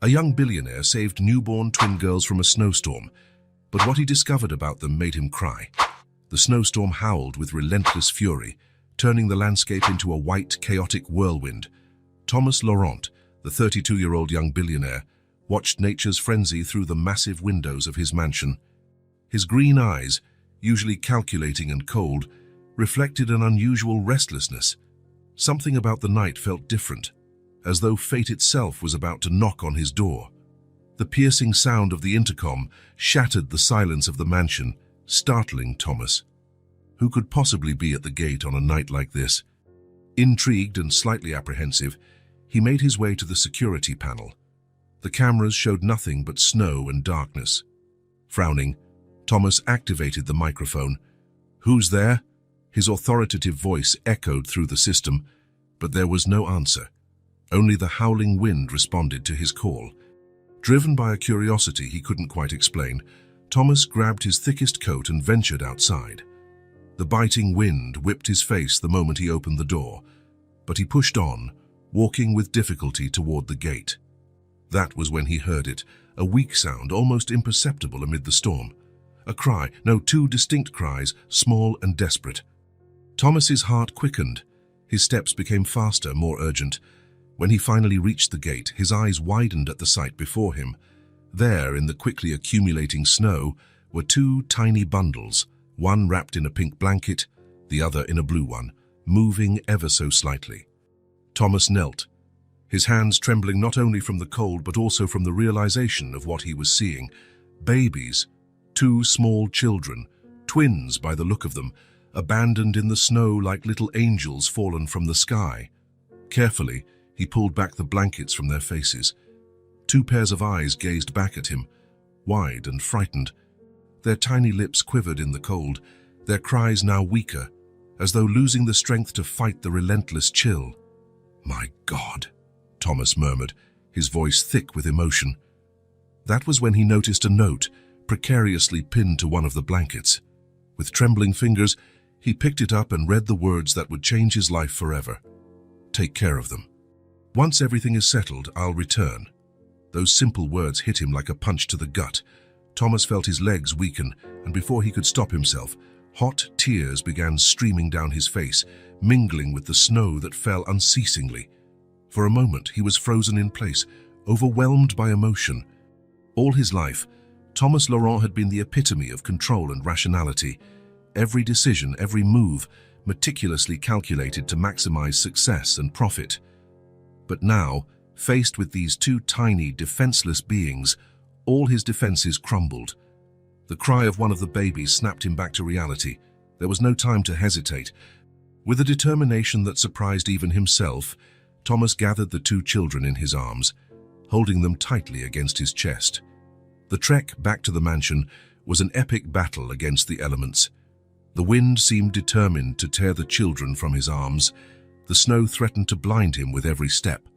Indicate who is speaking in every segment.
Speaker 1: A young billionaire saved newborn twin girls from a snowstorm, but what he discovered about them made him cry. The snowstorm howled with relentless fury, turning the landscape into a white, chaotic whirlwind. Thomas Laurent, the 32-year-old young billionaire, watched nature's frenzy through the massive windows of his mansion. His green eyes, usually calculating and cold, reflected an unusual restlessness. Something about the night felt different, as though fate itself was about to knock on his door. The piercing sound of the intercom shattered the silence of the mansion, startling Thomas. Who could possibly be at the gate on a night like this? Intrigued and slightly apprehensive, he made his way to the security panel. The cameras showed nothing but snow and darkness. Frowning, Thomas activated the microphone. "Who's there?" His authoritative voice echoed through the system, but there was no answer. Only the howling wind responded to his call. Driven by a curiosity he couldn't quite explain, Thomas grabbed his thickest coat and ventured outside. The biting wind whipped his face the moment he opened the door, but he pushed on, walking with difficulty toward the gate. That was when he heard it, a weak sound almost imperceptible amid the storm. A cry, no, two distinct cries, small and desperate. Thomas's heart quickened. His steps became faster, more urgent. When he finally reached the gate, his eyes widened at the sight before him. There, in the quickly accumulating snow, were two tiny bundles, one wrapped in a pink blanket, the other in a blue one, moving ever so slightly. Thomas knelt, his hands trembling not only from the cold but also from the realization of what he was seeing. Babies, two small children, twins by the look of them, abandoned in the snow like little angels fallen from the sky. Carefully, he pulled back the blankets from their faces. Two pairs of eyes gazed back at him, wide and frightened. Their tiny lips quivered in the cold, their cries now weaker, as though losing the strength to fight the relentless chill. "My God," Thomas murmured, his voice thick with emotion. That was when he noticed a note precariously pinned to one of the blankets. With trembling fingers, he picked it up and read the words that would change his life forever. "Take care of them. Once everything is settled, I'll return." Those simple words hit him like a punch to the gut. Thomas felt his legs weaken, and before he could stop himself, hot tears began streaming down his face, mingling with the snow that fell unceasingly. For a moment, he was frozen in place, overwhelmed by emotion. All his life, Thomas Laurent had been the epitome of control and rationality. Every decision, every move, meticulously calculated to maximize success and profit. But now, faced with these two tiny, defenseless beings, all his defenses crumbled. The cry of one of the babies snapped him back to reality. There was no time to hesitate. With a determination that surprised even himself, Thomas gathered the two children in his arms, holding them tightly against his chest. The trek back to the mansion was an epic battle against the elements. The wind seemed determined to tear the children from his arms. The snow threatened to blind him with every step.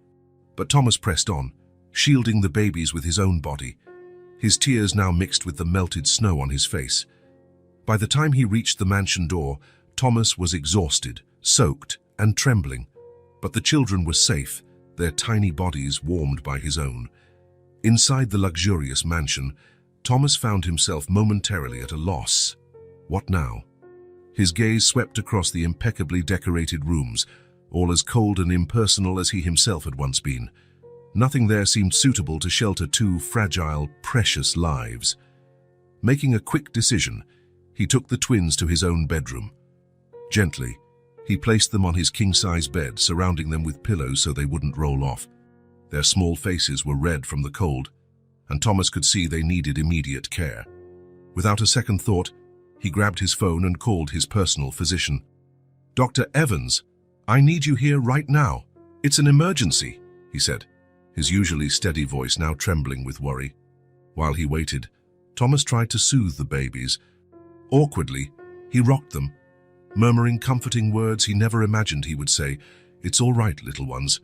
Speaker 1: But Thomas pressed on, shielding the babies with his own body. His tears now mixed with the melted snow on his face. By the time he reached the mansion door, Thomas was exhausted, soaked, and trembling. But the children were safe, their tiny bodies warmed by his own. Inside the luxurious mansion, Thomas found himself momentarily at a loss. What now? His gaze swept across the impeccably decorated rooms, all as cold and impersonal as he himself had once been. Nothing there seemed suitable to shelter two fragile, precious lives. Making a quick decision, he took the twins to his own bedroom. Gently, he placed them on his king-size bed, surrounding them with pillows so they wouldn't roll off. Their small faces were red from the cold, and Thomas could see they needed immediate care. Without a second thought, he grabbed his phone and called his personal physician. "Dr. Evans, I need you here right now. It's an emergency," he said, his usually steady voice now trembling with worry. While he waited, Thomas tried to soothe the babies. Awkwardly, he rocked them, murmuring comforting words he never imagined he would say. "It's all right, little ones.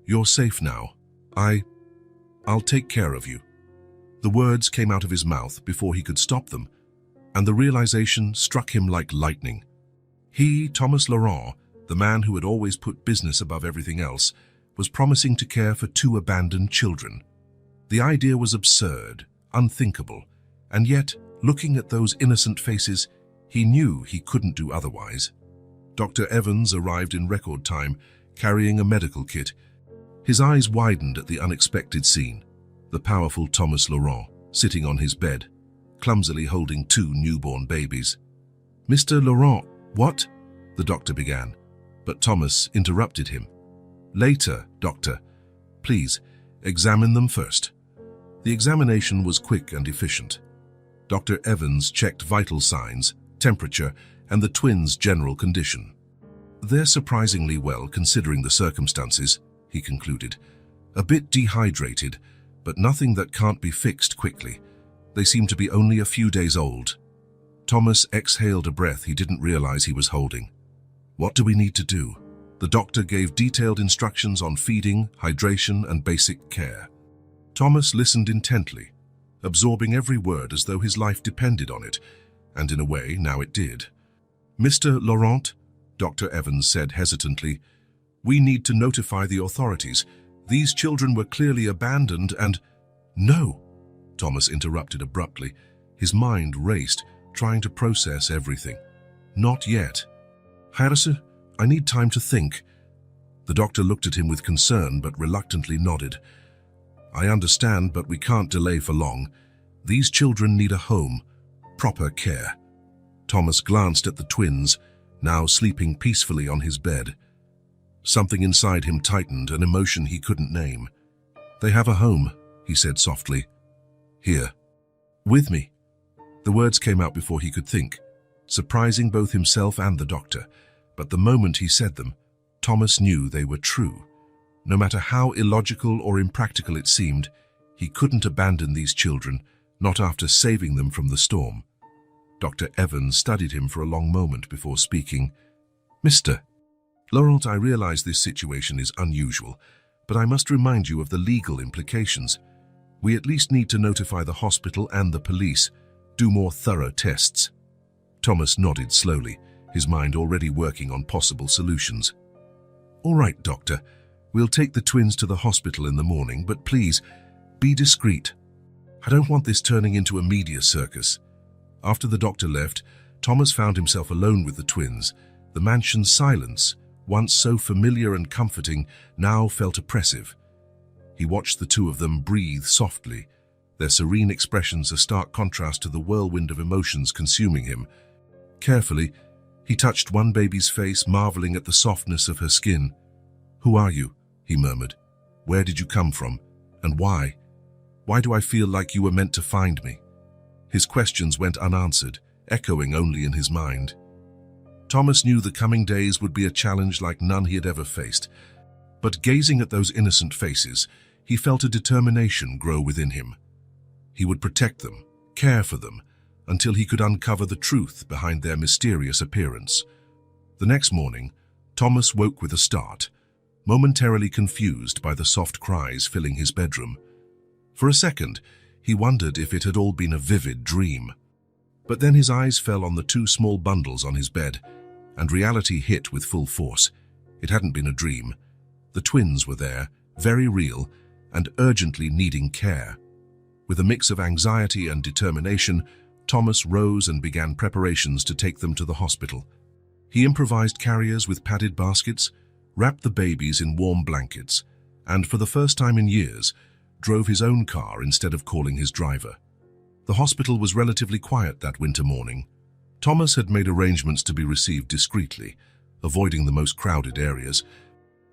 Speaker 1: You're safe now. I'll take care of you." The words came out of his mouth before he could stop them, and the realization struck him like lightning. He, Thomas Laurent, the man who had always put business above everything else, was promising to care for two abandoned children. The idea was absurd, unthinkable, and yet, looking at those innocent faces, he knew he couldn't do otherwise. Dr. Evans arrived in record time, carrying a medical kit. His eyes widened at the unexpected scene. The powerful Thomas Laurent, sitting on his bed, clumsily holding 2 newborn babies. "Mr. Laurent, what?" the doctor began, but Thomas interrupted him. "Later, doctor. Please, examine them first." The examination was quick and efficient. Dr. Evans checked vital signs, temperature, and the twins' general condition. "They're surprisingly well considering the circumstances," he concluded. "A bit dehydrated, but nothing that can't be fixed quickly. They seem to be only a few days old." Thomas exhaled a breath he didn't realize he was holding. "What do we need to do?" The doctor gave detailed instructions on feeding, hydration, and basic care. Thomas listened intently, absorbing every word as though his life depended on it, and in a way, now it did. "Mr. Laurent," Dr. Evans said hesitantly, "we need to notify the authorities. These children were clearly abandoned and—" "No," Thomas interrupted abruptly. His mind raced, trying to process everything. "Not yet. Harrison, I need time to think." The doctor looked at him with concern but reluctantly nodded. "I understand, but we can't delay for long. These children need a home, proper care." Thomas glanced at the twins, now sleeping peacefully on his bed. Something inside him tightened, an emotion he couldn't name. "They have a home," he said softly. "Here. With me." The words came out before he could think, surprising both himself and the doctor. But the moment he said them, Thomas knew they were true. No matter how illogical or impractical it seemed, he couldn't abandon these children, not after saving them from the storm. Dr. Evans studied him for a long moment before speaking. "Mr. Laurent, I realize this situation is unusual, but I must remind you of the legal implications. We at least need to notify the hospital and the police, do more thorough tests." Thomas nodded slowly, his mind already working on possible solutions. "All right, doctor. We'll take the twins to the hospital in the morning, but please, be discreet. I don't want this turning into a media circus." After the doctor left, Thomas found himself alone with the twins. The mansion's silence, once so familiar and comforting, now felt oppressive. He watched the two of them breathe softly, their serene expressions a stark contrast to the whirlwind of emotions consuming him. Carefully, he touched one baby's face, marveling at the softness of her skin. "Who are you?" he murmured. "Where did you come from? And why? Why do I feel like you were meant to find me?" His questions went unanswered, echoing only in his mind. Thomas knew the coming days would be a challenge like none he had ever faced. But gazing at those innocent faces, he felt a determination grow within him. He would protect them, care for them, until he could uncover the truth behind their mysterious appearance. The next morning, Thomas woke with a start, momentarily confused by the soft cries filling his bedroom. For a second, he wondered if it had all been a vivid dream. But then his eyes fell on the 2 small bundles on his bed, and reality hit with full force. It hadn't been a dream. The twins were there, very real, and urgently needing care. With a mix of anxiety and determination, Thomas rose and began preparations to take them to the hospital. He improvised carriers with padded baskets, wrapped the babies in warm blankets, and for the first time in years, drove his own car instead of calling his driver. The hospital was relatively quiet that winter morning. Thomas had made arrangements to be received discreetly, avoiding the most crowded areas.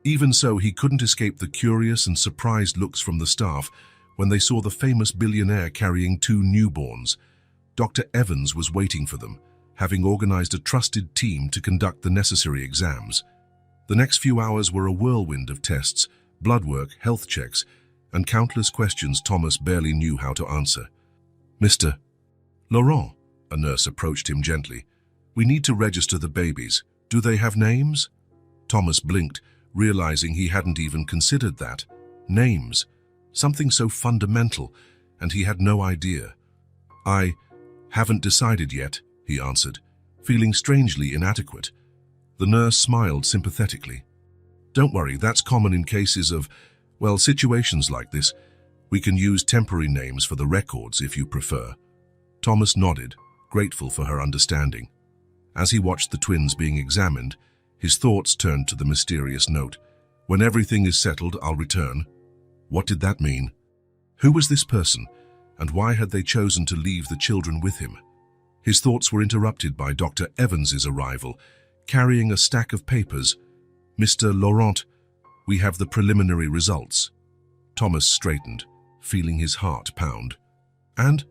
Speaker 1: Even so, he couldn't escape the curious and surprised looks from the staff when they saw the famous billionaire carrying 2 newborns. Dr. Evans was waiting for them, having organized a trusted team to conduct the necessary exams. The next few hours were a whirlwind of tests, blood work, health checks, and countless questions Thomas barely knew how to answer. "Mr. Laurent," a nurse approached him gently. "We need to register the babies. Do they have names?" Thomas blinked, realizing he hadn't even considered that. Names. Something so fundamental, and he had no idea. "I haven't decided yet," he answered, feeling strangely inadequate. The nurse smiled sympathetically. "Don't worry, that's common in cases of, well, situations like this. We can use temporary names for the records if you prefer. Thomas nodded, grateful for her understanding. As he watched the twins being examined, his thoughts turned to the mysterious note. When everything is settled, I'll return. What did that mean? Who was this person, and why had they chosen to leave the children with him? His thoughts were interrupted by Dr. Evans's arrival, carrying a stack of papers. Mr. Laurent, we have the preliminary results. Thomas straightened, feeling his heart pound. And?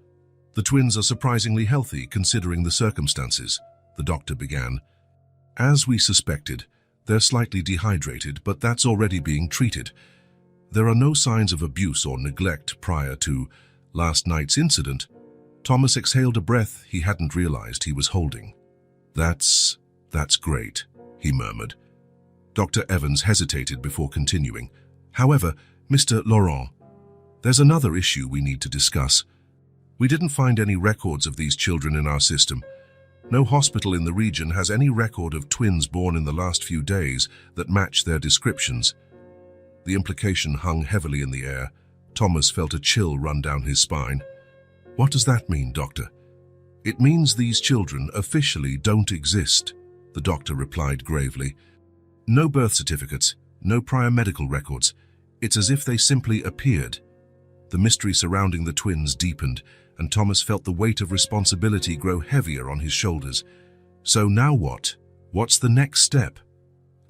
Speaker 1: The twins are surprisingly healthy considering the circumstances, the doctor began. As we suspected, they're slightly dehydrated, but that's already being treated. There are no signs of abuse or neglect prior to last night's incident. Thomas exhaled a breath he hadn't realized he was holding. That's great, he murmured. Dr. Evans hesitated before continuing. However, Mr. Laurent, there's another issue we need to discuss. We didn't find any records of these children in our system. No hospital in the region has any record of twins born in the last few days that match their descriptions. The implication hung heavily in the air. Thomas felt a chill run down his spine. What does that mean, doctor? It means these children officially don't exist, the doctor replied gravely. No birth certificates, no prior medical records. It's as if they simply appeared. The mystery surrounding the twins deepened, and Thomas felt the weight of responsibility grow heavier on his shoulders. So now what? What's the next step?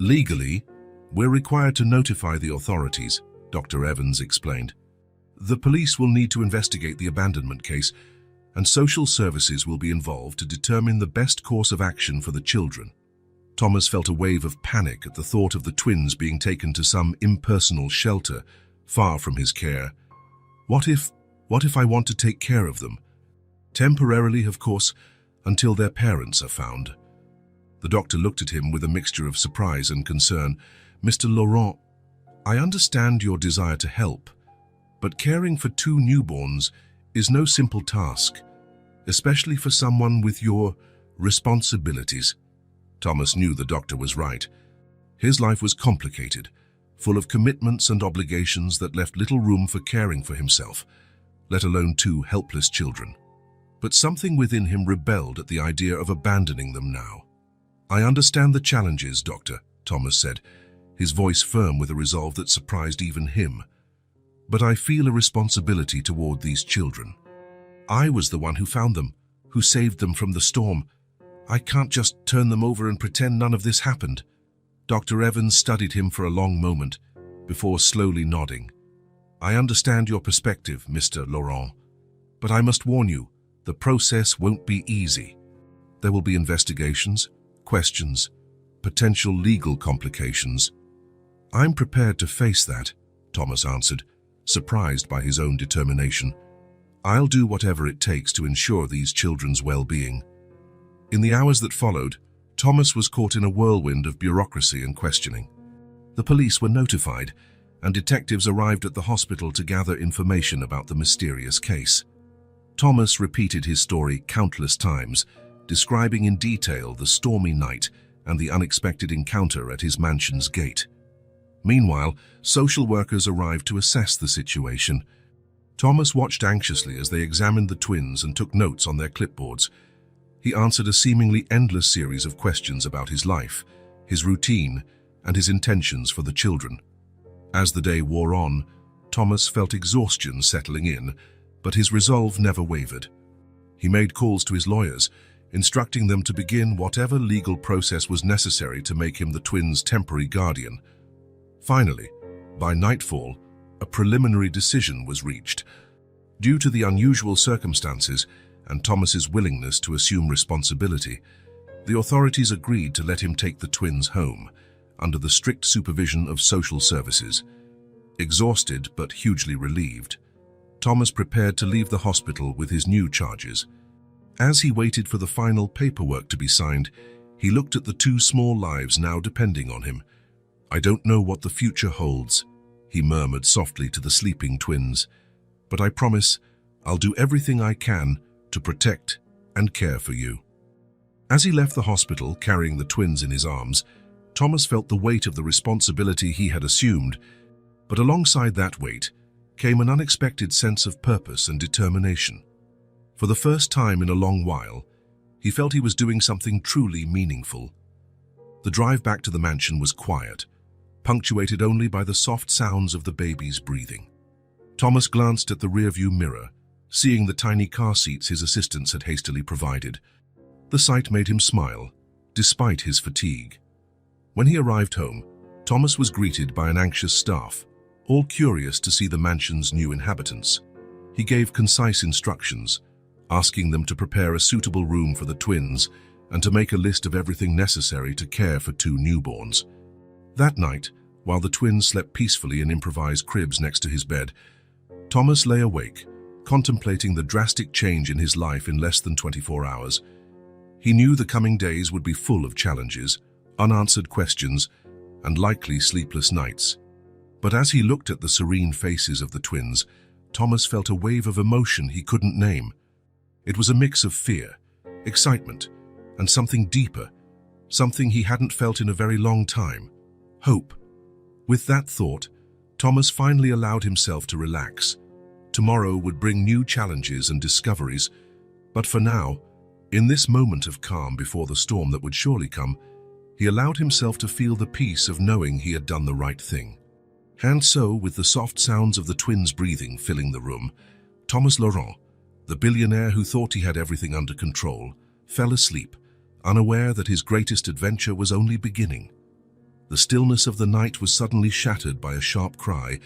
Speaker 1: Legally, we're required to notify the authorities, Dr. Evans explained. The police will need to investigate the abandonment case, and social services will be involved to determine the best course of action for the children. Thomas felt a wave of panic at the thought of the twins being taken to some impersonal shelter, far from his care. What if I want to take care of them? Temporarily, of course, until their parents are found. The doctor looked at him with a mixture of surprise and concern. Mr. Laurent, I understand your desire to help, but caring for 2 newborns is no simple task, especially for someone with your responsibilities. Thomas knew the doctor was right. His life was complicated, full of commitments and obligations that left little room for caring for himself, let alone 2 helpless children. But something within him rebelled at the idea of abandoning them now. I understand the challenges, Doctor, Thomas said, his voice firm with a resolve that surprised even him. But I feel a responsibility toward these children. I was the one who found them, who saved them from the storm. I can't just turn them over and pretend none of this happened. Dr. Evans studied him for a long moment, before slowly nodding. I understand your perspective, Mr. Laurent, but I must warn you, the process won't be easy. There will be investigations, questions, potential legal complications. I'm prepared to face that, Thomas answered, surprised by his own determination. I'll do whatever it takes to ensure these children's well-being. In the hours that followed, Thomas was caught in a whirlwind of bureaucracy and questioning. The police were notified, and detectives arrived at the hospital to gather information about the mysterious case. Thomas repeated his story countless times, describing in detail the stormy night and the unexpected encounter at his mansion's gate. Meanwhile, social workers arrived to assess the situation. Thomas watched anxiously as they examined the twins and took notes on their clipboards. He answered a seemingly endless series of questions about his life, his routine, and his intentions for the children. As the day wore on, Thomas felt exhaustion settling in, but his resolve never wavered. He made calls to his lawyers, instructing them to begin whatever legal process was necessary to make him the twins' temporary guardian. Finally, by nightfall, a preliminary decision was reached. Due to the unusual circumstances and Thomas's willingness to assume responsibility, the authorities agreed to let him take the twins home, under the strict supervision of social services. Exhausted but hugely relieved, Thomas prepared to leave the hospital with his new charges. As he waited for the final paperwork to be signed, he looked at the 2 small lives now depending on him. I don't know what the future holds, he murmured softly to the sleeping twins, but I promise I'll do everything I can to protect and care for you. As he left the hospital carrying the twins in his arms, Thomas felt the weight of the responsibility he had assumed, but alongside that weight, came an unexpected sense of purpose and determination. For the first time in a long while, he felt he was doing something truly meaningful. The drive back to the mansion was quiet, punctuated only by the soft sounds of the baby's breathing. Thomas glanced at the rearview mirror, seeing the tiny car seats his assistants had hastily provided. The sight made him smile, despite his fatigue. When he arrived home, Thomas was greeted by an anxious staff, all curious to see the mansion's new inhabitants. He gave concise instructions, asking them to prepare a suitable room for the twins and to make a list of everything necessary to care for 2 newborns. That night, while the twins slept peacefully in improvised cribs next to his bed, Thomas lay awake, contemplating the drastic change in his life in less than 24 hours. He knew the coming days would be full of challenges, unanswered questions, and likely sleepless nights. But as he looked at the serene faces of the twins, Thomas felt a wave of emotion he couldn't name. It was a mix of fear, excitement, and something deeper, something he hadn't felt in a very long time: hope. With that thought, Thomas finally allowed himself to relax. Tomorrow would bring new challenges and discoveries, but for now, in this moment of calm before the storm that would surely come, he allowed himself to feel the peace of knowing he had done the right thing. And so, with the soft sounds of the twins' breathing filling the room, Thomas Laurent, the billionaire who thought he had everything under control, fell asleep, unaware that his greatest adventure was only beginning. The stillness of the night was suddenly shattered by a sharp cry,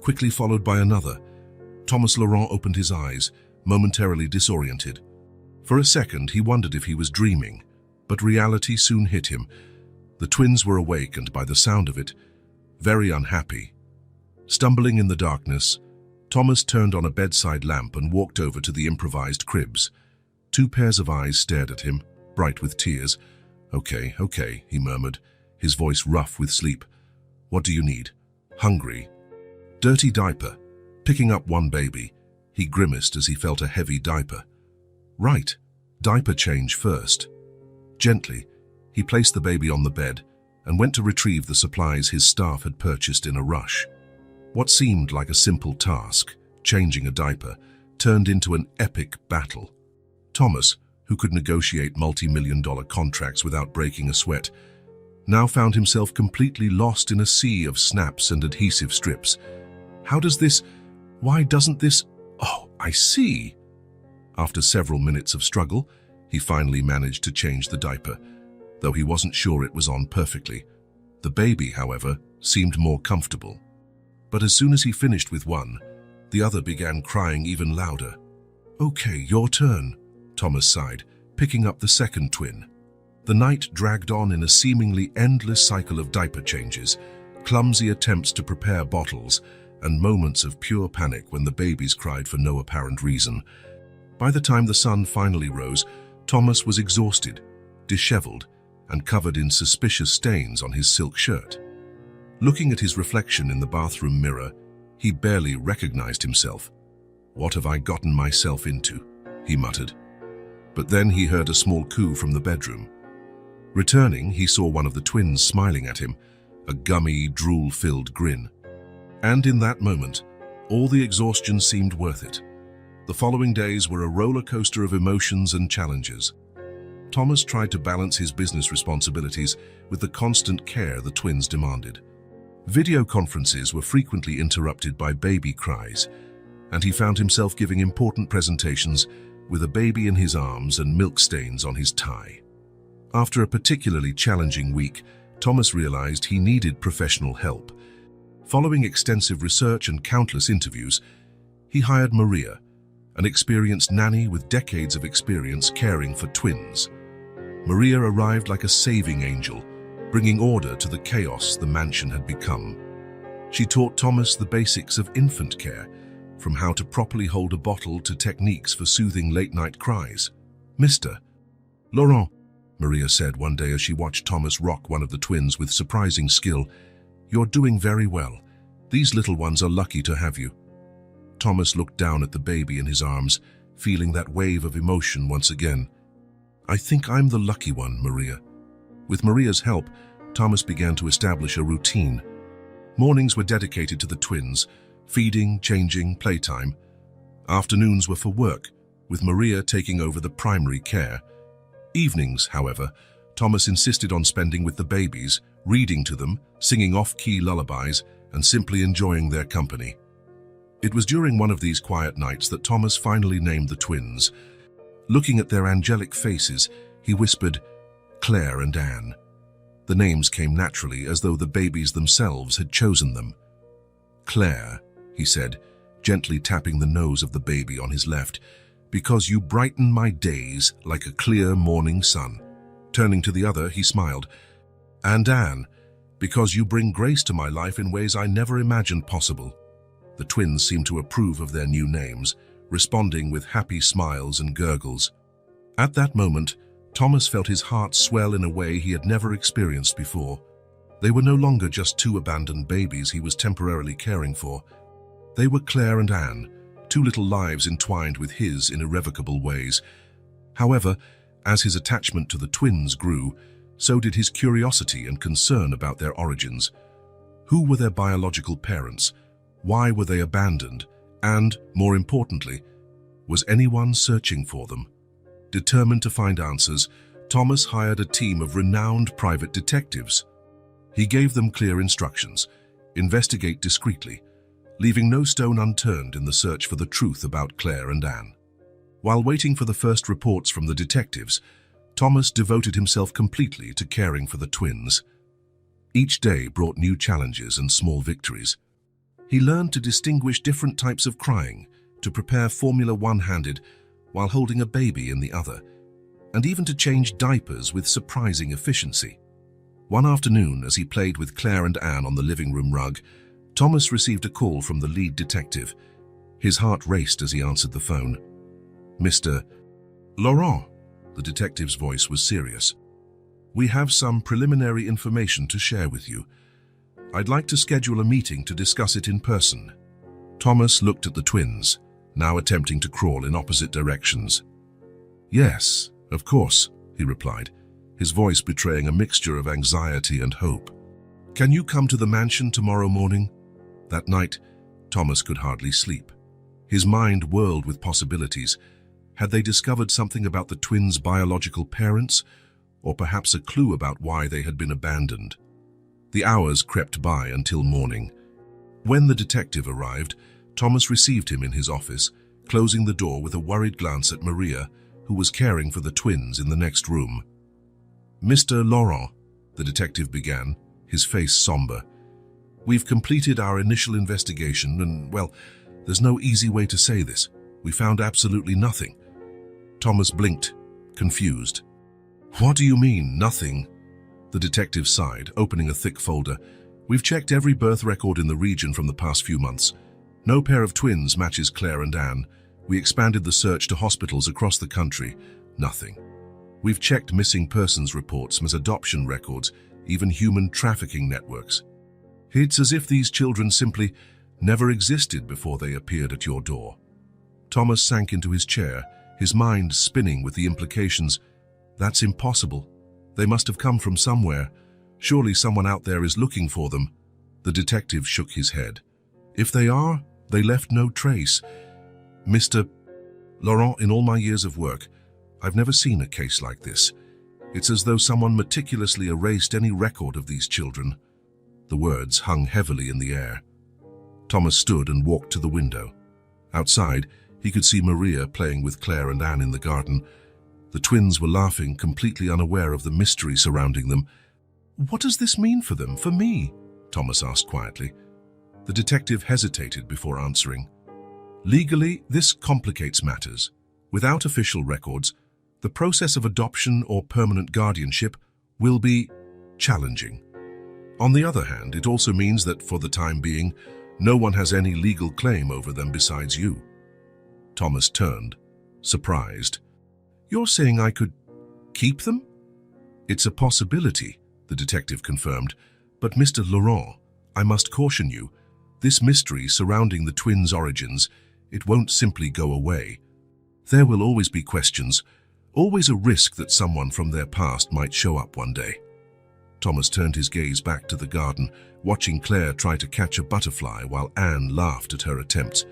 Speaker 1: quickly followed by another. Thomas Laurent opened his eyes, momentarily disoriented. For a second, he wondered if he was dreaming, but reality soon hit him. The twins were awake and, by the sound of it, very unhappy. Stumbling in the darkness, Thomas turned on a bedside lamp and walked over to the improvised cribs. 2 pairs of eyes stared at him, bright with tears. Okay, he murmured, his voice rough with sleep. What do you need? Hungry? Dirty diaper. Picking up one baby, he grimaced as he felt a heavy diaper. Right, diaper change first. Gently, he placed the baby on the bed and went to retrieve the supplies his staff had purchased in a rush. What seemed like a simple task, changing a diaper, turned into an epic battle. Thomas, who could negotiate multi-million-dollar contracts without breaking a sweat, now found himself completely lost in a sea of snaps and adhesive strips. Why doesn't this? Oh, I see. After several minutes of struggle, he finally managed to change the diaper, though he wasn't sure it was on perfectly. The baby, however, seemed more comfortable. But as soon as he finished with one, the other began crying even louder. Okay, your turn, Thomas sighed, picking up the second twin. The night dragged on in a seemingly endless cycle of diaper changes, clumsy attempts to prepare bottles, and moments of pure panic when the babies cried for no apparent reason. By the time the sun finally rose, Thomas was exhausted, disheveled, and covered in suspicious stains on his silk shirt. Looking at his reflection in the bathroom mirror, he barely recognized himself. What have I gotten myself into? He muttered. But then he heard a small coo from the bedroom. Returning, he saw one of the twins smiling at him, a gummy, drool-filled grin. And in that moment, all the exhaustion seemed worth it. The following days were a roller coaster of emotions and challenges. Thomas tried to balance his business responsibilities with the constant care the twins demanded. Video conferences were frequently interrupted by baby cries, and he found himself giving important presentations with a baby in his arms and milk stains on his tie. After a particularly challenging week, Thomas realized he needed professional help. Following extensive research and countless interviews, he hired Maria, an experienced nanny with decades of experience caring for twins. Maria arrived like a saving angel, bringing order to the chaos the mansion had become. She taught Thomas the basics of infant care, from how to properly hold a bottle to techniques for soothing late-night cries. Mr. Laurent, Maria said one day as she watched Thomas rock one of the twins with surprising skill, you're doing very well. These little ones are lucky to have you. Thomas looked down at the baby in his arms, feeling that wave of emotion once again. I think I'm the lucky one, Maria. With Maria's help, Thomas began to establish a routine. Mornings were dedicated to the twins, Feeding, changing, playtime. Afternoons were for work, with Maria taking over the primary care. Evenings, however, Thomas insisted on spending with the babies, reading to them, singing off-key lullabies, and simply enjoying their company. It was during one of these quiet nights that Thomas finally named the twins. Looking at their angelic faces, he whispered, "Claire and Anne." The names came naturally, as though the babies themselves had chosen them. "Claire," he said, gently tapping the nose of the baby on his left, "because you brighten my days like a clear morning sun." Turning to the other, he smiled. "And Anne, because you bring grace to my life in ways I never imagined possible." The twins seemed to approve of their new names, responding with happy smiles and gurgles. At that moment, Thomas felt his heart swell in a way he had never experienced before. They were no longer just two abandoned babies he was temporarily caring for. They were Claire and Anne, two little lives entwined with his in irrevocable ways. However, as his attachment to the twins grew, so did his curiosity and concern about their origins. Who were their biological parents? Why were they abandoned? And, more importantly, was anyone searching for them? Determined to find answers, Thomas hired a team of renowned private detectives. He gave them clear instructions: investigate discreetly, leaving no stone unturned in the search for the truth about Claire and Anne. While waiting for the first reports from the detectives, Thomas devoted himself completely to caring for the twins. Each day brought new challenges and small victories. He learned to distinguish different types of crying, to prepare formula one-handed while holding a baby in the other, and even to change diapers with surprising efficiency. One afternoon, as he played with Claire and Anne on the living room rug, Thomas received a call from the lead detective. His heart raced as he answered the phone. "Mr. Laurent," the detective's voice was serious. "We have some preliminary information to share with you. I'd like to schedule a meeting to discuss it in person." Thomas looked at the twins, now attempting to crawl in opposite directions. "Yes, of course," he replied, his voice betraying a mixture of anxiety and hope. "Can you come to the mansion tomorrow morning?" That night, Thomas could hardly sleep. His mind whirled with possibilities. Had they discovered something about the twins' biological parents, or perhaps a clue about why they had been abandoned? The hours crept by until morning. When the detective arrived, Thomas received him in his office, closing the door with a worried glance at Maria, who was caring for the twins in the next room. "Mr. Laurent," the detective began, his face somber, "we've completed our initial investigation and, well, there's no easy way to say this. We found absolutely nothing." Thomas blinked, confused. "What do you mean, nothing?" The detective sighed, opening a thick folder. "We've checked every birth record in the region from the past few months. No pair of twins matches Claire and Anne. We expanded the search to hospitals across the country. Nothing. We've checked missing persons reports, adoption records, even human trafficking networks. It's as if these children simply never existed before they appeared at your door." Thomas sank into his chair, his mind spinning with the implications. "That's impossible. They must have come from somewhere. Surely someone out there is looking for them." The detective shook his head. "If they are, they left no trace. Mr. Laurent, in all my years of work, I've never seen a case like this. It's as though someone meticulously erased any record of these children." The words hung heavily in the air. Thomas stood and walked to the window. Outside, he could see Maria playing with Claire and Anne in the garden. The twins were laughing, completely unaware of the mystery surrounding them. "What does this mean for them, for me?" Thomas asked quietly. The detective hesitated before answering. "Legally, this complicates matters. Without official records, the process of adoption or permanent guardianship will be challenging. On the other hand, it also means that, for the time being, no one has any legal claim over them besides you." Thomas turned, surprised. "You're saying I could keep them?" "It's a possibility," the detective confirmed. "But Mr. Laurent, I must caution you, this mystery surrounding the twins' origins, it won't simply go away. There will always be questions, always a risk that someone from their past might show up one day." Thomas turned his gaze back to the garden, watching Claire try to catch a butterfly while Anne laughed at her attempts.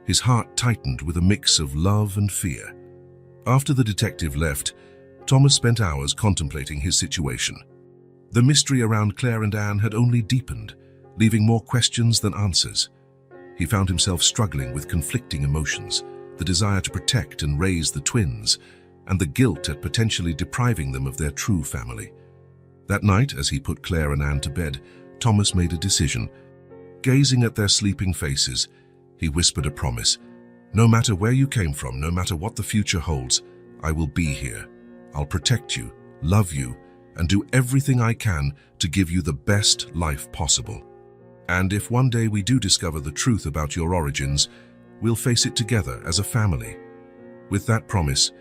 Speaker 1: His heart tightened with a mix of love and fear. After the detective left, Thomas spent hours contemplating his situation. The mystery around Claire and Anne had only deepened, leaving more questions than answers. He found himself struggling with conflicting emotions, the desire to protect and raise the twins, and the guilt at potentially depriving them of their true family. That night, as he put Claire and Anne to bed, Thomas made a decision. Gazing at their sleeping faces, he whispered a promise. "No matter where you came from, no matter what the future holds, I will be here. I'll protect you, love you, and do everything I can to give you the best life possible. And if one day we do discover the truth about your origins, we'll face it together as a family." With that promise,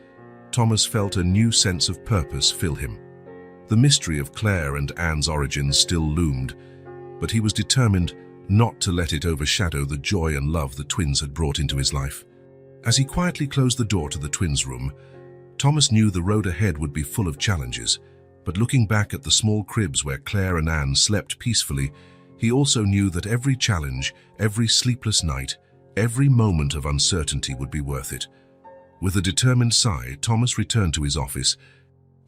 Speaker 1: Thomas felt a new sense of purpose fill him. The mystery of Claire and Anne's origins still loomed, but he was determined not to let it overshadow the joy and love the twins had brought into his life. As he quietly closed the door to the twins' room, Thomas knew the road ahead would be full of challenges, but looking back at the small cribs where Claire and Anne slept peacefully, he also knew that every challenge, every sleepless night, every moment of uncertainty would be worth it. With a determined sigh, Thomas returned to his office.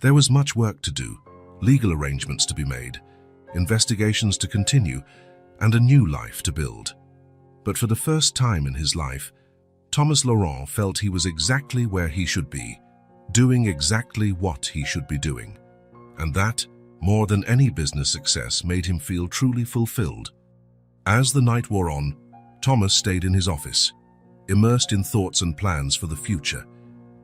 Speaker 1: There was much work to do, legal arrangements to be made, investigations to continue, and a new life to build. But for the first time in his life, Thomas Laurent felt he was exactly where he should be, doing exactly what he should be doing. And that, more than any business success, made him feel truly fulfilled. As the night wore on, Thomas stayed in his office, immersed in thoughts and plans for the future.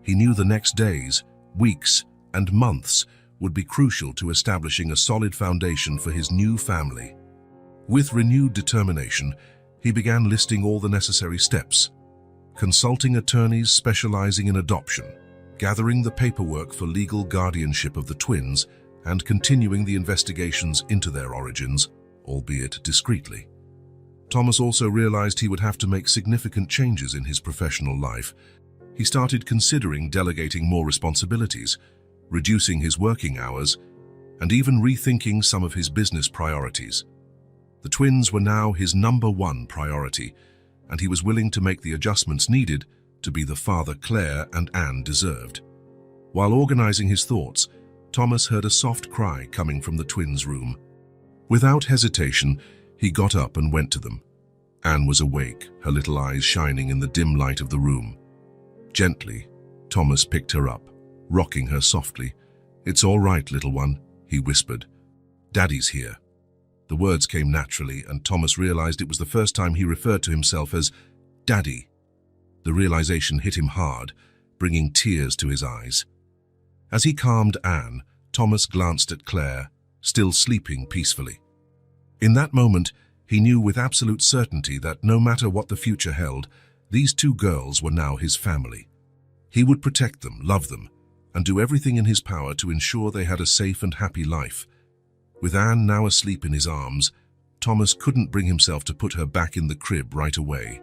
Speaker 1: He knew the next days, weeks, and months would be crucial to establishing a solid foundation for his new family. With renewed determination, he began listing all the necessary steps, consulting attorneys specializing in adoption, gathering the paperwork for legal guardianship of the twins, and continuing the investigations into their origins, albeit discreetly. Thomas also realized he would have to make significant changes in his professional life. He started considering delegating more responsibilities, reducing his working hours, and even rethinking some of his business priorities. The twins were now his #1 priority, and he was willing to make the adjustments needed to be the father Claire and Anne deserved. While organizing his thoughts, Thomas heard a soft cry coming from the twins' room. Without hesitation, he got up and went to them. Anne was awake, her little eyes shining in the dim light of the room. Gently, Thomas picked her up, rocking her softly. "It's all right, little one," he whispered. "Daddy's here." The words came naturally, and Thomas realized it was the first time he referred to himself as Daddy. The realization hit him hard, bringing tears to his eyes. As he calmed Anne, Thomas glanced at Claire, still sleeping peacefully. In that moment, he knew with absolute certainty that no matter what the future held, these two girls were now his family. He would protect them, love them, and do everything in his power to ensure they had a safe and happy life. With Anne now asleep in his arms, Thomas couldn't bring himself to put her back in the crib right away.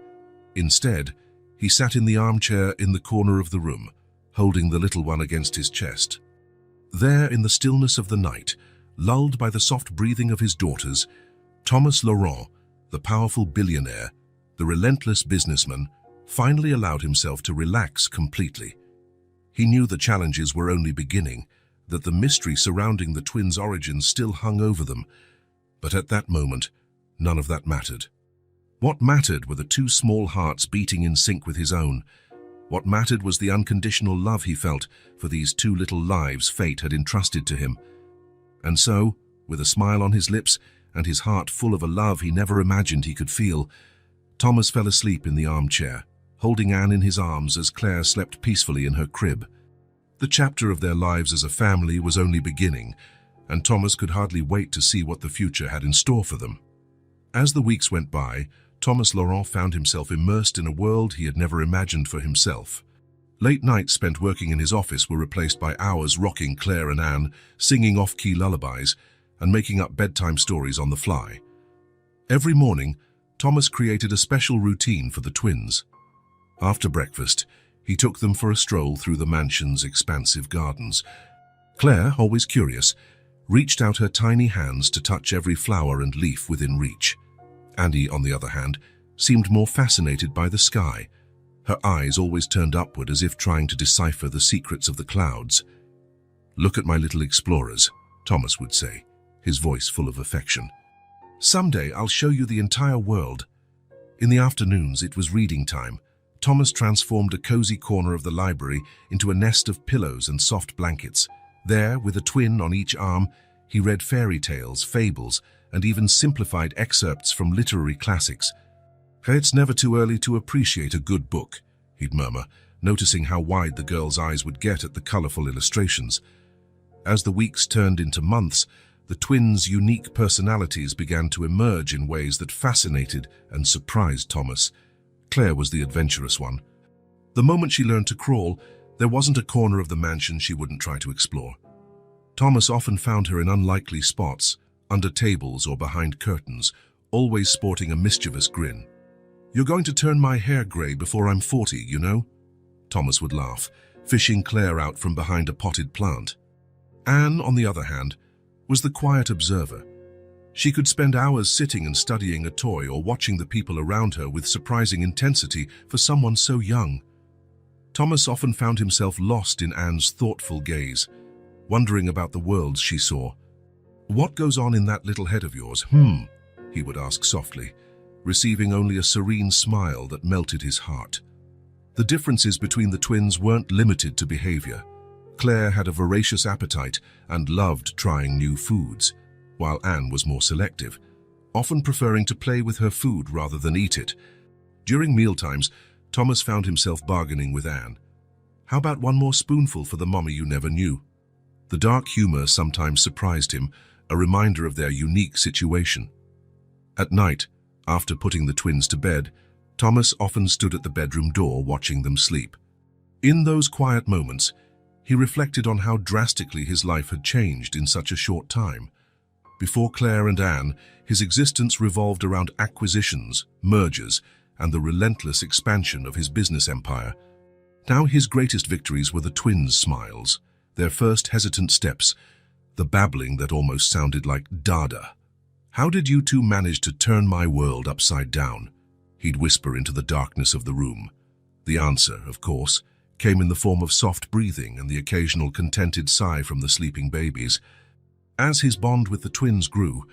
Speaker 1: Instead, he sat in the armchair in the corner of the room, holding the little one against his chest. There, in the stillness of the night, lulled by the soft breathing of his daughters, Thomas Laurent, the powerful billionaire, the relentless businessman, finally allowed himself to relax completely. He knew the challenges were only beginning, that the mystery surrounding the twins' origins still hung over them. But at that moment, none of that mattered. What mattered were the two small hearts beating in sync with his own. What mattered was the unconditional love he felt for these two little lives fate had entrusted to him. And so, with a smile on his lips and his heart full of a love he never imagined he could feel, Thomas fell asleep in the armchair, holding Anne in his arms as Claire slept peacefully in her crib. The chapter of their lives as a family was only beginning, and Thomas could hardly wait to see what the future had in store for them. As the weeks went by, Thomas Laurent found himself immersed in a world he had never imagined for himself. Late nights spent working in his office were replaced by hours rocking Claire and Anne, singing off-key lullabies, and making up bedtime stories on the fly. Every morning, Thomas created a special routine for the twins. After breakfast, he took them for a stroll through the mansion's expansive gardens. Claire, always curious, reached out her tiny hands to touch every flower and leaf within reach. Annie, on the other hand, seemed more fascinated by the sky, her eyes always turned upward as if trying to decipher the secrets of the clouds. "Look at my little explorers," Thomas would say, his voice full of affection. "Someday I'll show you the entire world." In the afternoons, it was reading time. Thomas transformed a cozy corner of the library into a nest of pillows and soft blankets. There, with a twin on each arm, he read fairy tales, fables, and even simplified excerpts from literary classics. "It's never too early to appreciate a good book," he'd murmur, noticing how wide the girl's eyes would get at the colorful illustrations. As the weeks turned into months, the twins' unique personalities began to emerge in ways that fascinated and surprised Thomas. Claire was the adventurous one. The moment she learned to crawl, there wasn't a corner of the mansion she wouldn't try to explore. Thomas often found her in unlikely spots, under tables or behind curtains, always sporting a mischievous grin. "You're going to turn my hair grey before I'm 40, you know?" Thomas would laugh, fishing Claire out from behind a potted plant. Anne, on the other hand, was the quiet observer. She could spend hours sitting and studying a toy or watching the people around her with surprising intensity for someone so young. Thomas often found himself lost in Anne's thoughtful gaze, wondering about the worlds she saw. "What goes on in that little head of yours, he would ask softly, receiving only a serene smile that melted his heart. The differences between the twins weren't limited to behavior. Claire had a voracious appetite and loved trying new foods, while Anne was more selective, often preferring to play with her food rather than eat it. During mealtimes, Thomas found himself bargaining with Anne. "How about one more spoonful for the mommy you never knew?" The dark humor sometimes surprised him, a reminder of their unique situation. At night, after putting the twins to bed, Thomas often stood at the bedroom door watching them sleep. In those quiet moments, he reflected on how drastically his life had changed in such a short time. Before Claire and Anne, his existence revolved around acquisitions, mergers, and the relentless expansion of his business empire. Now his greatest victories were the twins' smiles, their first hesitant steps, the babbling that almost sounded like dada. "How did you two manage to turn my world upside down?" he'd whisper into the darkness of the room. The answer, of course, came in the form of soft breathing and the occasional contented sigh from the sleeping babies. As his bond with the twins grew,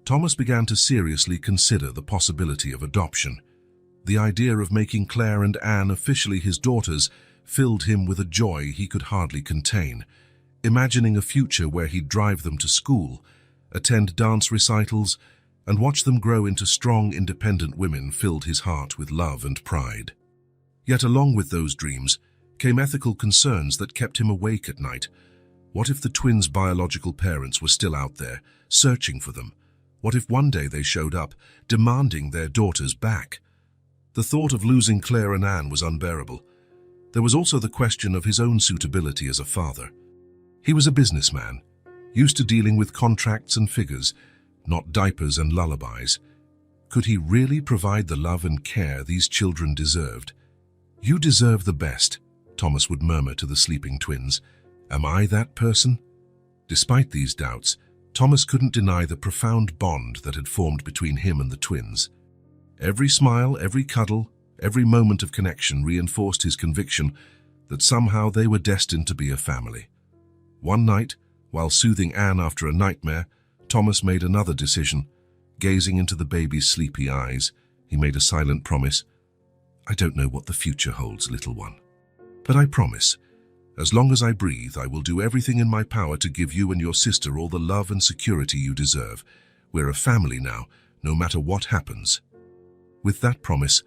Speaker 1: Thomas began to seriously consider the possibility of adoption. The idea of making Claire and Anne officially his daughters filled him with a joy he could hardly contain. Imagining a future where he'd drive them to school, attend dance recitals, and watch them grow into strong, independent women filled his heart with love and pride. Yet along with those dreams came ethical concerns that kept him awake at night. What if the twins' biological parents were still out there, searching for them? What if one day they showed up, demanding their daughters back? The thought of losing Claire and Anne was unbearable. There was also the question of his own suitability as a father. He was a businessman, used to dealing with contracts and figures, not diapers and lullabies. Could he really provide the love and care these children deserved? "You deserve the best," Thomas would murmur to the sleeping twins. "Am I that person?" Despite these doubts, Thomas couldn't deny the profound bond that had formed between him and the twins. Every smile, every cuddle, every moment of connection reinforced his conviction that somehow they were destined to be a family. One night, while soothing Anne after a nightmare, Thomas made another decision. Gazing into the baby's sleepy eyes, he made a silent promise. "I don't know what the future holds, little one. But I promise, as long as I breathe, I will do everything in my power to give you and your sister all the love and security you deserve. We're a family now, no matter what happens." With that promise,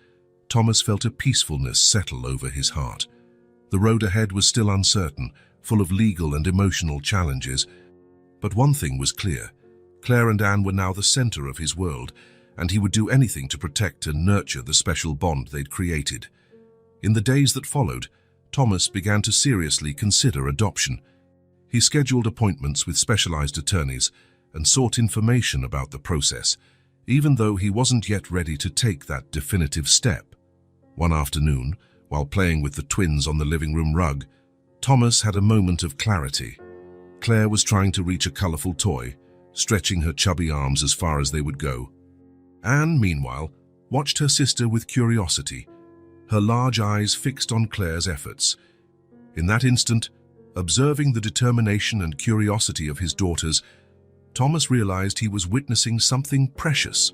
Speaker 1: Thomas felt a peacefulness settle over his heart. The road ahead was still uncertain, full of legal and emotional challenges. But one thing was clear. Claire and Anne were now the center of his world, and he would do anything to protect and nurture the special bond they'd created. In the days that followed, Thomas began to seriously consider adoption. He scheduled appointments with specialized attorneys and sought information about the process, even though he wasn't yet ready to take that definitive step. One afternoon, while playing with the twins on the living room rug, Thomas had a moment of clarity. Claire was trying to reach a colorful toy, stretching her chubby arms as far as they would go. Anne, meanwhile, watched her sister with curiosity, her large eyes fixed on Claire's efforts. In that instant, observing the determination and curiosity of his daughters, Thomas realized he was witnessing something precious.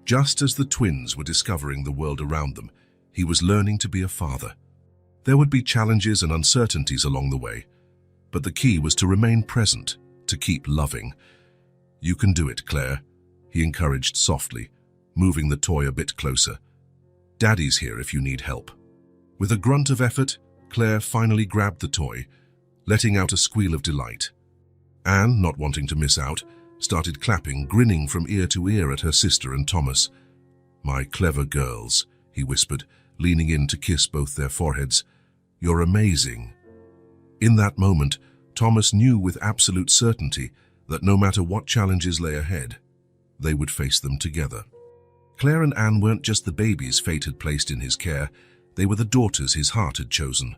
Speaker 1: Just as the twins were discovering the world around them, he was learning to be a father. There would be challenges and uncertainties along the way, but the key was to remain present, to keep loving. "You can do it, Claire," he encouraged softly, moving the toy a bit closer. "Daddy's here if you need help." With a grunt of effort, Claire finally grabbed the toy, letting out a squeal of delight. Anne, not wanting to miss out, started clapping, grinning from ear to ear at her sister and Thomas. "My clever girls," he whispered, leaning in to kiss both their foreheads. "You're amazing." In that moment, Thomas knew with absolute certainty that no matter what challenges lay ahead, they would face them together. Claire and Anne weren't just the babies fate had placed in his care, they were the daughters his heart had chosen.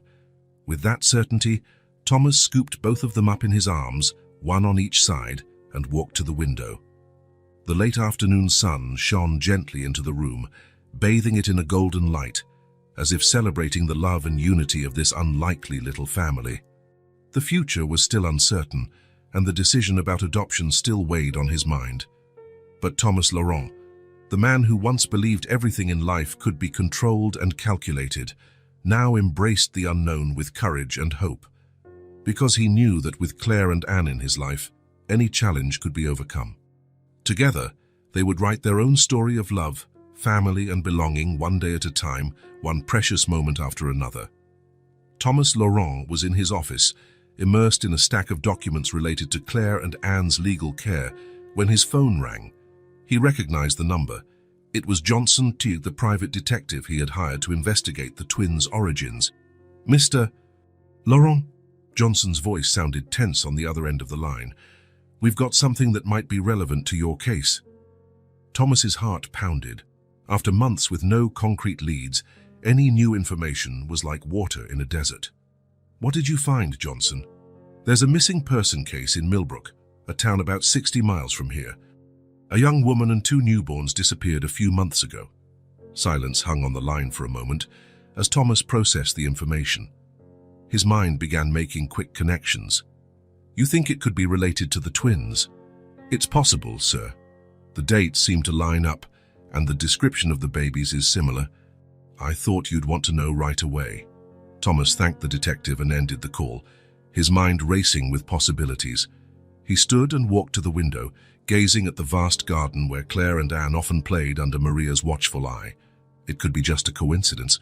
Speaker 1: With that certainty, Thomas scooped both of them up in his arms, one on each side, and walked to the window. The late afternoon sun shone gently into the room, bathing it in a golden light, as if celebrating the love and unity of this unlikely little family. The future was still uncertain, and the decision about adoption still weighed on his mind. But Thomas Laurent, the man who once believed everything in life could be controlled and calculated, now embraced the unknown with courage and hope. Because he knew that with Claire and Anne in his life, any challenge could be overcome. Together, they would write their own story of love, family and belonging, one day at a time, one precious moment after another. Thomas Laurent was in his office, immersed in a stack of documents related to Claire and Anne's legal care, when his phone rang. He recognized the number. It was Johnson Teague, the private detective he had hired to investigate the twins' origins. "Mr. Laurent?" Johnson's voice sounded tense on the other end of the line. "We've got something that might be relevant to your case." Thomas's heart pounded. After months with no concrete leads, any new information was like water in a desert. "What did you find, Johnson?" "There's a missing person case in Millbrook, a town about 60 miles from here. A young woman and 2 newborns disappeared a few months ago." Silence hung on the line for a moment as Thomas processed the information. His mind began making quick connections. "You think it could be related to the twins?" "It's possible, sir. The dates seem to line up, and the description of the babies is similar. I thought you'd want to know right away." Thomas thanked the detective and ended the call, his mind racing with possibilities. He stood and walked to the window, gazing at the vast garden where Claire and Anne often played under Maria's watchful eye. It could be just a coincidence,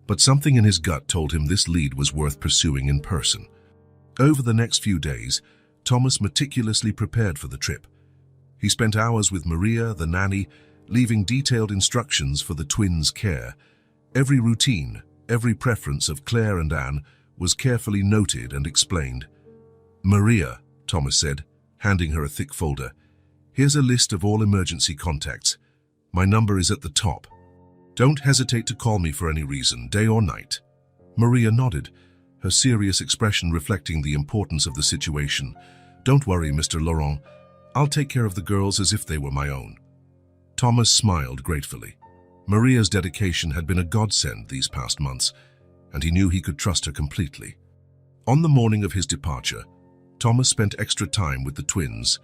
Speaker 1: but something in his gut told him this lead was worth pursuing in person. Over the next few days, Thomas meticulously prepared for the trip. He spent hours with Maria, the nanny, leaving detailed instructions for the twins' care. Every routine, every preference of Claire and Anne was carefully noted and explained. "Maria," Thomas said, handing her a thick folder, "here's a list of all emergency contacts. My number is at the top. Don't hesitate to call me for any reason, day or night." Maria nodded, her serious expression reflecting the importance of the situation. "Don't worry, Mr. Laurent. I'll take care of the girls as if they were my own." Thomas smiled gratefully. Maria's dedication had been a godsend these past months, and he knew he could trust her completely. On the morning of his departure, Thomas spent extra time with the twins.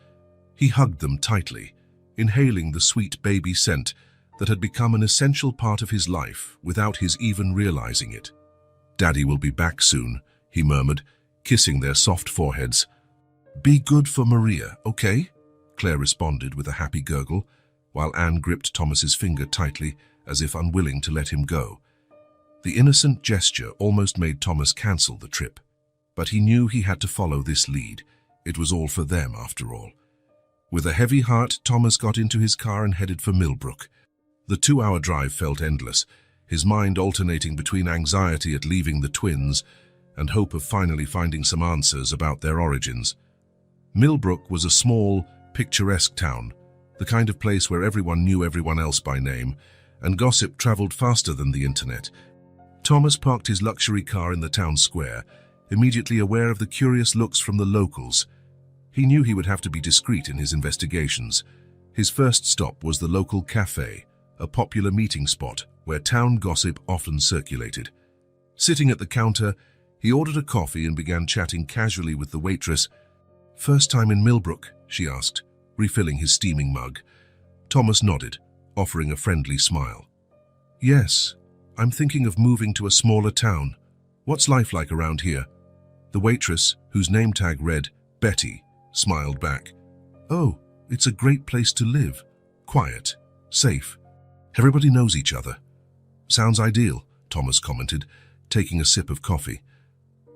Speaker 1: He hugged them tightly, inhaling the sweet baby scent that had become an essential part of his life without his even realizing it. "Daddy will be back soon," he murmured, kissing their soft foreheads. "Be good for Maria, okay?" Claire responded with a happy gurgle, while Anne gripped Thomas's finger tightly as if unwilling to let him go. The innocent gesture almost made Thomas cancel the trip, but he knew he had to follow this lead. It was all for them, after all. With a heavy heart, Thomas got into his car and headed for Millbrook. The 2-hour drive felt endless, his mind alternating between anxiety at leaving the twins and hope of finally finding some answers about their origins. Millbrook was a small, picturesque town, the kind of place where everyone knew everyone else by name, and gossip traveled faster than the internet. Thomas parked his luxury car in the town square, immediately aware of the curious looks from the locals. He knew he would have to be discreet in his investigations. His first stop was the local cafe, a popular meeting spot where town gossip often circulated. Sitting at the counter, he ordered a coffee and began chatting casually with the waitress. "First time in Millbrook?" she asked, refilling his steaming mug. Thomas nodded, offering a friendly smile. "Yes, I'm thinking of moving to a smaller town. What's life like around here?" The waitress, whose name tag read Betty, smiled back. "Oh, it's a great place to live. Quiet, safe. Everybody knows each other." "Sounds ideal," Thomas commented, taking a sip of coffee.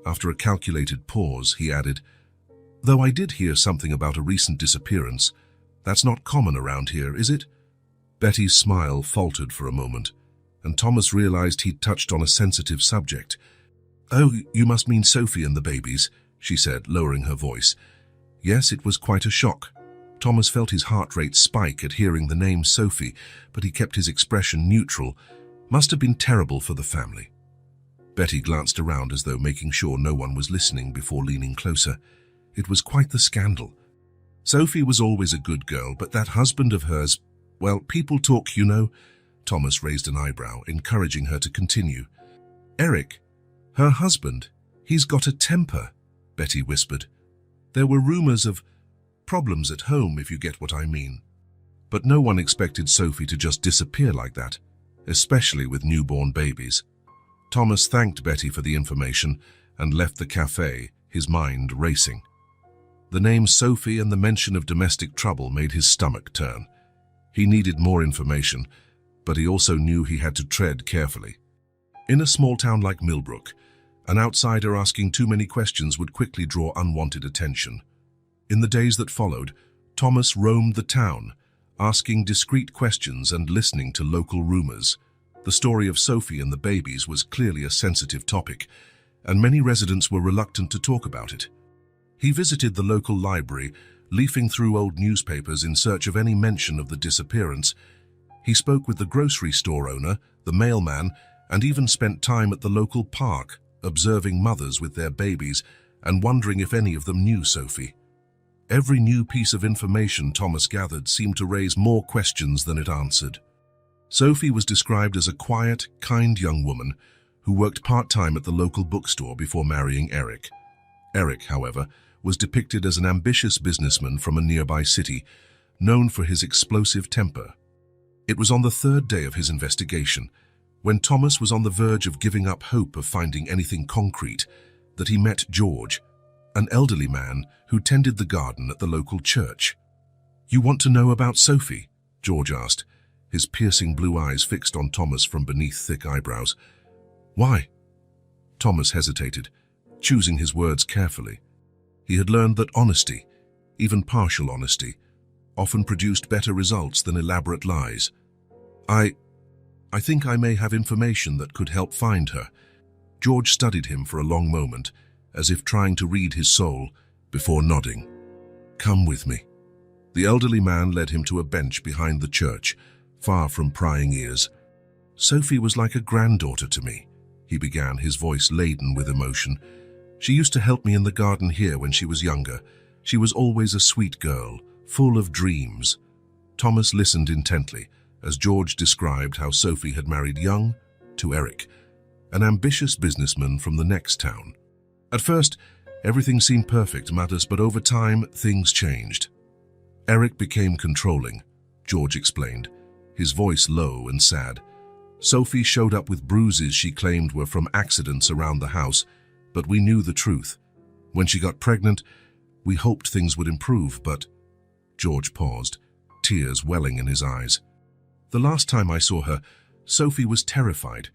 Speaker 1: After a calculated pause, he added, "Though I did hear something about a recent disappearance. That's not common around here, is it?" Betty's smile faltered for a moment, and Thomas realized he'd touched on a sensitive subject. "Oh, you must mean Sophie and the babies," she said, lowering her voice. Yes, it was quite a shock. Thomas felt his heart rate spike at hearing the name Sophie, but he kept his expression neutral. Must have been terrible for the family. Betty glanced around as though making sure no one was listening before leaning closer. It was quite the scandal. Sophie was always a good girl, but that husband of hers, well, people talk, you know. Thomas raised an eyebrow, encouraging her to continue. "Eric, her husband, he's got a temper," Betty whispered. "There were rumors of problems at home, if you get what I mean." But no one expected Sophie to just disappear like that, especially with newborn babies. Thomas thanked Betty for the information and left the cafe, his mind racing. The name Sophie and the mention of domestic trouble made his stomach turn. He needed more information, but he also knew he had to tread carefully. In a small town like Millbrook, an outsider asking too many questions would quickly draw unwanted attention. In the days that followed, Thomas roamed the town, asking discreet questions and listening to local rumors. The story of Sophie and the babies was clearly a sensitive topic, and many residents were reluctant to talk about it. He visited the local library, leafing through old newspapers in search of any mention of the disappearance. He spoke with the grocery store owner, the mailman, and even spent time at the local park, observing mothers with their babies and wondering if any of them knew Sophie. Every new piece of information Thomas gathered seemed to raise more questions than it answered. Sophie was described as a quiet, kind young woman who worked part-time at the local bookstore before marrying Eric. Eric, however, was depicted as an ambitious businessman from a nearby city, known for his explosive temper. It was on the third day of his investigation, when Thomas was on the verge of giving up hope of finding anything concrete, that he met George, an elderly man who tended the garden at the local church. "You want to know about Sophie?" George asked, his piercing blue eyes fixed on Thomas from beneath thick eyebrows. "Why?" Thomas hesitated, choosing his words carefully. He had learned that honesty, even partial honesty, often produced better results than elaborate lies. I think I may have information that could help find her." George studied him for a long moment, as if trying to read his soul, before nodding. "Come with me." The elderly man led him to a bench behind the church, far from prying ears. "Sophie was like a granddaughter to me," he began, his voice laden with emotion. "She used to help me in the garden here when she was younger. She was always a sweet girl, full of dreams." Thomas listened intently as George described how Sophie had married young to Eric, an ambitious businessman from the next town. At first, everything seemed perfect, but over time, things changed. Eric became controlling, George explained, his voice low and sad. Sophie showed up with bruises she claimed were from accidents around the house, but we knew the truth. When she got pregnant, we hoped things would improve, but... George paused, tears welling in his eyes. "The last time I saw her, Sophie was terrified.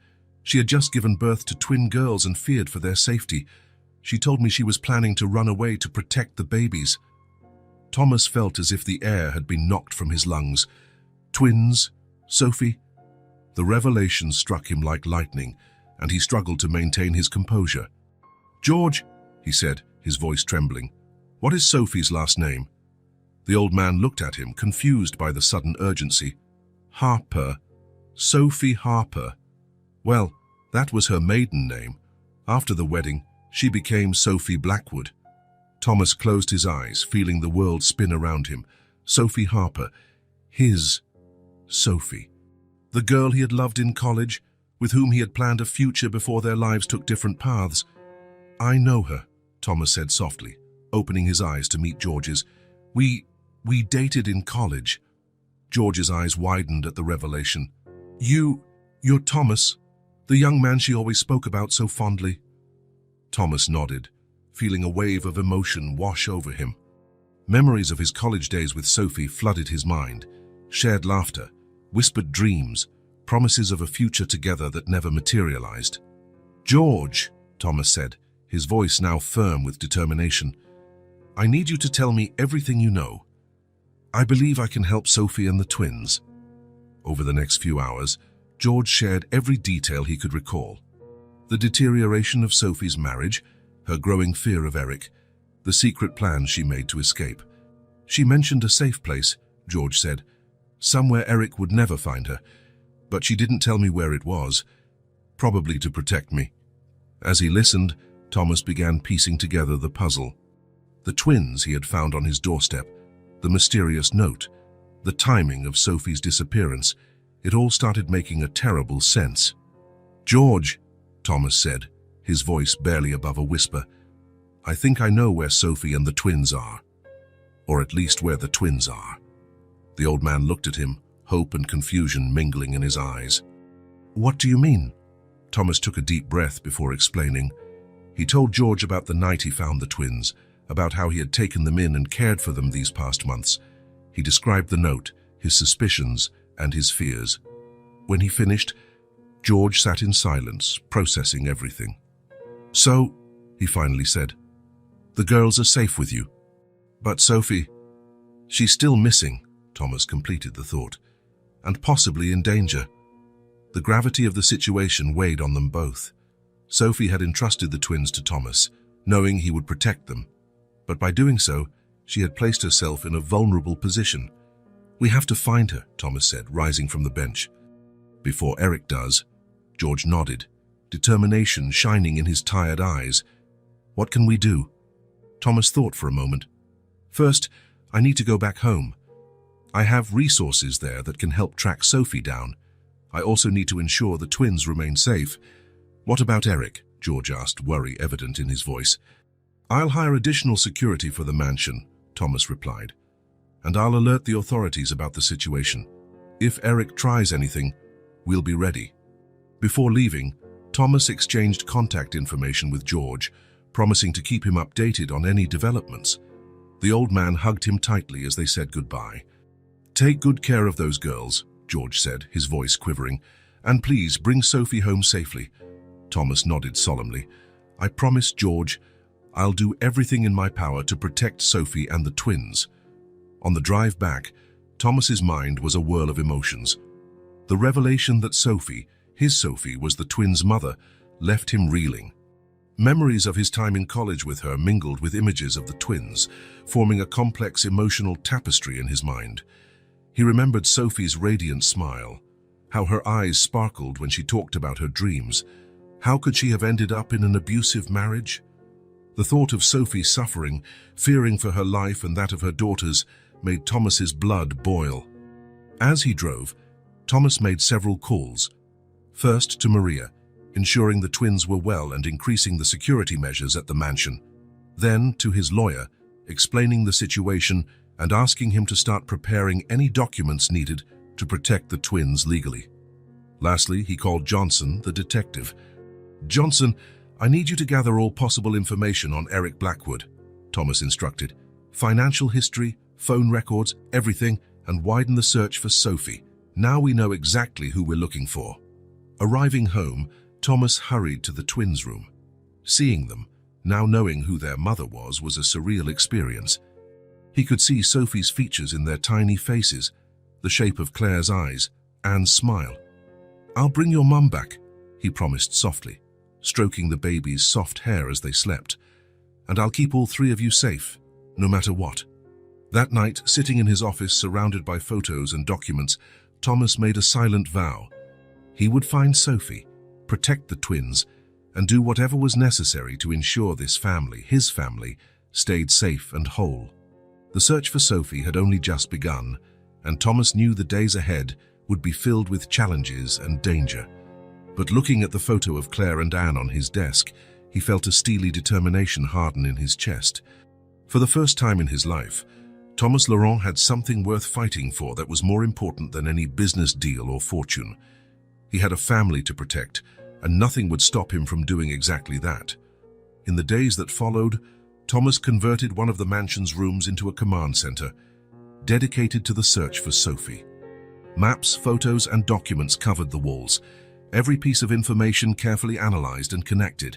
Speaker 1: She had just given birth to twin girls and feared for their safety. She told me she was planning to run away to protect the babies." Thomas felt as if the air had been knocked from his lungs. Twins? Sophie? The revelation struck him like lightning, and he struggled to maintain his composure. "George," he said, his voice trembling, "what is Sophie's last name?" The old man looked at him, confused by the sudden urgency. "Harper. Sophie Harper. Well, that was her maiden name. After the wedding, She became Sophie Blackwood. Thomas closed his eyes, feeling the world spin around him. Sophie Harper, his Sophie. The girl he had loved in college, with whom he had planned a future before their lives took different paths. "I know her," Thomas said softly, opening his eyes to meet George's. We dated in college." George's eyes widened at the revelation. You're Thomas, the young man she always spoke about so fondly." Thomas nodded, feeling a wave of emotion wash over him. Memories of his college days with Sophie flooded his mind. Shared laughter, whispered dreams, promises of a future together that never materialized. "George," Thomas said, his voice now firm with determination, "I need you to tell me everything you know. I believe I can help Sophie and the twins." Over the next few hours, George shared every detail he could recall. The deterioration of Sophie's marriage, her growing fear of Eric, the secret plans she made to escape. "She mentioned a safe place," George said, "somewhere Eric would never find her, but she didn't tell me where it was, probably to protect me." As he listened, Thomas began piecing together the puzzle. The twins he had found on his doorstep, the mysterious note, the timing of Sophie's disappearance, it all started making a terrible sense. "George," Thomas said, his voice barely above a whisper, "I think I know where Sophie and the twins are. Or at least where the twins are." The old man looked at him, hope and confusion mingling in his eyes. "What do you mean?" Thomas took a deep breath before explaining. He told George about the night he found the twins, about how he had taken them in and cared for them these past months. He described the note, his suspicions, and his fears. When he finished, George sat in silence, processing everything. "So," he finally said, "the girls are safe with you. But Sophie, she's still missing," Thomas completed the thought, "and possibly in danger." The gravity of the situation weighed on them both. Sophie had entrusted the twins to Thomas, knowing he would protect them. But by doing so, she had placed herself in a vulnerable position. "We have to find her," Thomas said, rising from the bench. "Before Eric does." George nodded, determination shining in his tired eyes. "What can we do?" Thomas thought for a moment. "First, I need to go back home. I have resources there that can help track Sophie down. I also need to ensure the twins remain safe." "What about Eric?" George asked, worry evident in his voice. "I'll hire additional security for the mansion," Thomas replied, "and I'll alert the authorities about the situation. If Eric tries anything, we'll be ready." Before leaving, Thomas exchanged contact information with George, promising to keep him updated on any developments. The old man hugged him tightly as they said goodbye. "Take good care of those girls," George said, his voice quivering, "and please bring Sophie home safely." Thomas nodded solemnly. "I promise, George, I'll do everything in my power to protect Sophie and the twins." On the drive back, Thomas's mind was a whirl of emotions. The revelation that Sophie, his Sophie, was the twins' mother, left him reeling. Memories of his time in college with her mingled with images of the twins, forming a complex emotional tapestry in his mind. He remembered Sophie's radiant smile, how her eyes sparkled when she talked about her dreams. How could she have ended up in an abusive marriage? The thought of Sophie suffering, fearing for her life and that of her daughters, made Thomas's blood boil. As he drove, Thomas made several calls. First to Maria, ensuring the twins were well and increasing the security measures at the mansion. Then to his lawyer, explaining the situation and asking him to start preparing any documents needed to protect the twins legally. Lastly, he called Johnson, the detective. "Johnson, I need you to gather all possible information on Eric Blackwood," Thomas instructed. "Financial history, phone records, everything, and widen the search for Sophie. Now we know exactly who we're looking for." Arriving home, Thomas hurried to the twins' room. Seeing them, now knowing who their mother was a surreal experience. He could see Sophie's features in their tiny faces, the shape of Claire's eyes, Anne's smile. "I'll bring your mum back," he promised softly, stroking the baby's soft hair as they slept. "And I'll keep all three of you safe, no matter what." That night, sitting in his office surrounded by photos and documents, Thomas made a silent vow. He would find Sophie, protect the twins, and do whatever was necessary to ensure this family, his family, stayed safe and whole. The search for Sophie had only just begun, and Thomas knew the days ahead would be filled with challenges and danger. But looking at the photo of Claire and Anne on his desk, he felt a steely determination harden in his chest. For the first time in his life, Thomas Laurent had something worth fighting for that was more important than any business deal or fortune. He had a family to protect, and nothing would stop him from doing exactly that. In the days that followed, Thomas converted one of the mansion's rooms into a command center, dedicated to the search for Sophie. Maps, photos, and documents covered the walls, every piece of information carefully analyzed and connected.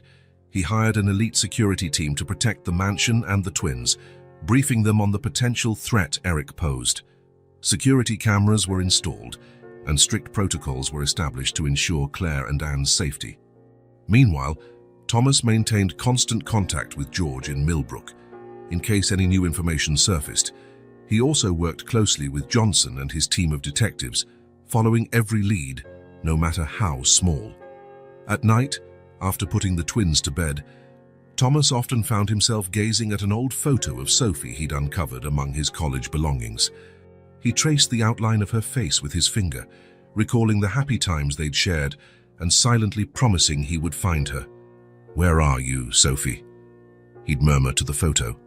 Speaker 1: He hired an elite security team to protect the mansion and the twins, briefing them on the potential threat Eric posed. Security cameras were installed, and strict protocols were established to ensure Claire and Anne's safety. Meanwhile, Thomas maintained constant contact with George in Millbrook, in case any new information surfaced. He also worked closely with Johnson and his team of detectives, following every lead, no matter how small. At night, after putting the twins to bed, Thomas often found himself gazing at an old photo of Sophie he'd uncovered among his college belongings. He traced the outline of her face with his finger, recalling the happy times they'd shared and silently promising he would find her. "Where are you, Sophie?" he'd murmur to the photo.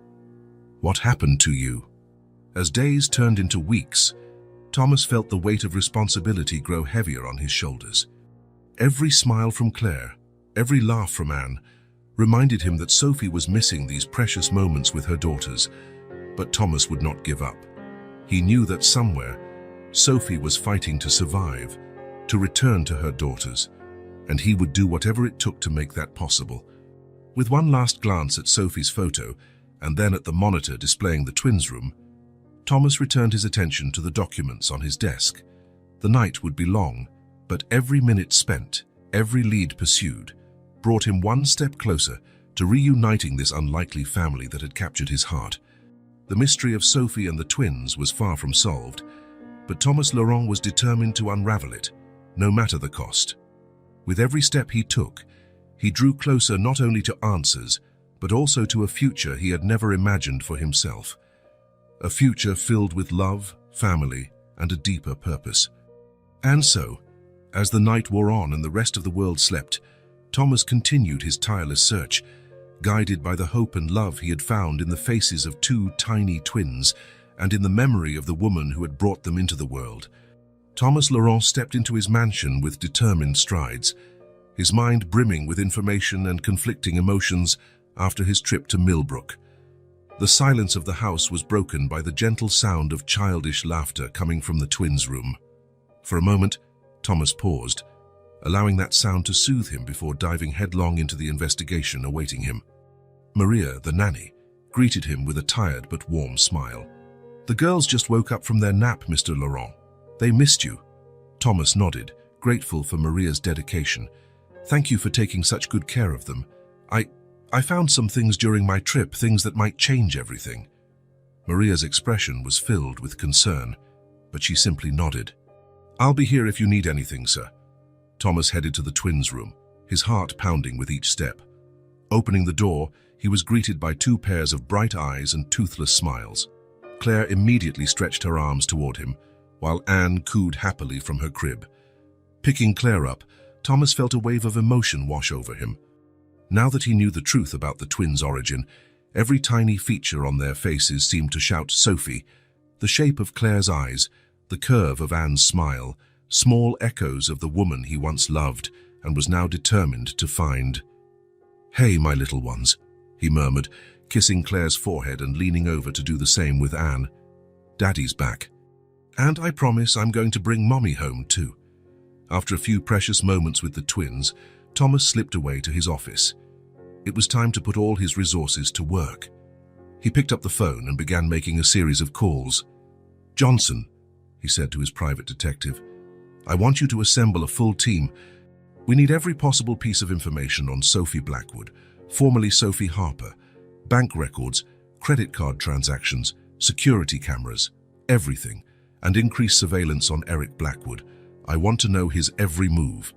Speaker 1: "What happened to you?" As days turned into weeks, Thomas felt the weight of responsibility grow heavier on his shoulders. Every smile from Claire, every laugh from Anne, reminded him that Sophie was missing these precious moments with her daughters. But Thomas would not give up. He knew that somewhere, Sophie was fighting to survive, to return to her daughters, and he would do whatever it took to make that possible. With one last glance at Sophie's photo, and then at the monitor displaying the twins' room, Thomas returned his attention to the documents on his desk. The night would be long, but every minute spent, every lead pursued, brought him one step closer to reuniting this unlikely family that had captured his heart. The mystery of Sophie and the twins was far from solved, but Thomas Laurent was determined to unravel it, no matter the cost. With every step he took, he drew closer not only to answers, but also to a future he had never imagined for himself. A future filled with love, family, and a deeper purpose. And so, as the night wore on and the rest of the world slept, Thomas continued his tireless search, guided by the hope and love he had found in the faces of two tiny twins and in the memory of the woman who had brought them into the world. Thomas Laurent stepped into his mansion with determined strides, his mind brimming with information and conflicting emotions after his trip to Millbrook. The silence of the house was broken by the gentle sound of childish laughter coming from the twins' room. For a moment, Thomas paused, allowing that sound to soothe him before diving headlong into the investigation awaiting him. Maria, the nanny, greeted him with a tired but warm smile. "The girls just woke up from their nap, Mr. Laurent. They missed you." Thomas nodded, grateful for Maria's dedication. "Thank you for taking such good care of them. I found some things during my trip, things that might change everything." Maria's expression was filled with concern, but she simply nodded. "I'll be here if you need anything, sir." Thomas headed to the twins' room, his heart pounding with each step. Opening the door, he was greeted by two pairs of bright eyes and toothless smiles. Claire immediately stretched her arms toward him, while Anne cooed happily from her crib. Picking Claire up, Thomas felt a wave of emotion wash over him. Now that he knew the truth about the twins' origin, every tiny feature on their faces seemed to shout Sophie. The shape of Claire's eyes, the curve of Anne's smile, small echoes of the woman he once loved and was now determined to find. "Hey, my little ones," he murmured, kissing Claire's forehead and leaning over to do the same with Anne. "Daddy's back. And I promise I'm going to bring Mommy home too." After a few precious moments with the twins, Thomas slipped away to his office. It was time to put all his resources to work. He picked up the phone and began making a series of calls. "Johnson," he said to his private detective, "I want you to assemble a full team. We need every possible piece of information on Sophie Blackwood, formerly Sophie Harper, bank records, credit card transactions, security cameras, everything, and increased surveillance on Eric Blackwood. I want to know his every move."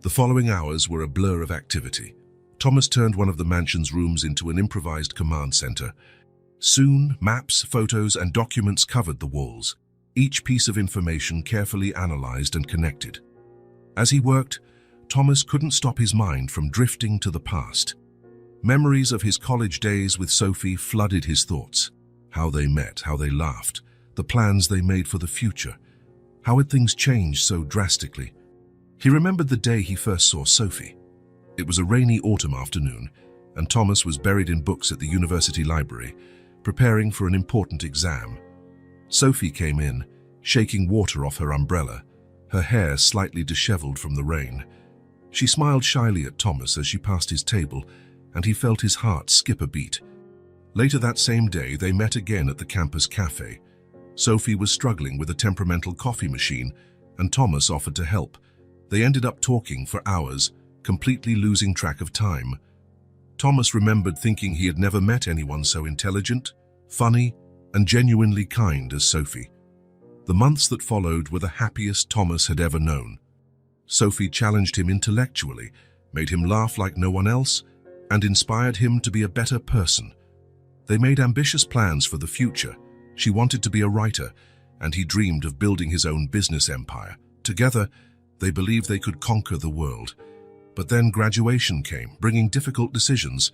Speaker 1: The following hours were a blur of activity. Thomas turned one of the mansion's rooms into an improvised command center. Soon, maps, photos, and documents covered the walls, each piece of information carefully analyzed and connected. As he worked, Thomas couldn't stop his mind from drifting to the past. Memories of his college days with Sophie flooded his thoughts. How they met, how they laughed, the plans they made for the future. How had things changed so drastically? He remembered the day he first saw Sophie. It was a rainy autumn afternoon, and Thomas was buried in books at the university library, preparing for an important exam. Sophie came in, shaking water off her umbrella, her hair slightly disheveled from the rain. She smiled shyly at Thomas as she passed his table, and he felt his heart skip a beat. Later that same day, they met again at the campus cafe. Sophie was struggling with a temperamental coffee machine, and Thomas offered to help. They ended up talking for hours, completely losing track of time. Thomas remembered thinking he had never met anyone so intelligent, funny, and genuinely kind as Sophie. The months that followed were the happiest Thomas had ever known. Sophie challenged him intellectually, made him laugh like no one else, and inspired him to be a better person. They made ambitious plans for the future. She wanted to be a writer, and he dreamed of building his own business empire. Together, they believed they could conquer the world. But then graduation came, bringing difficult decisions.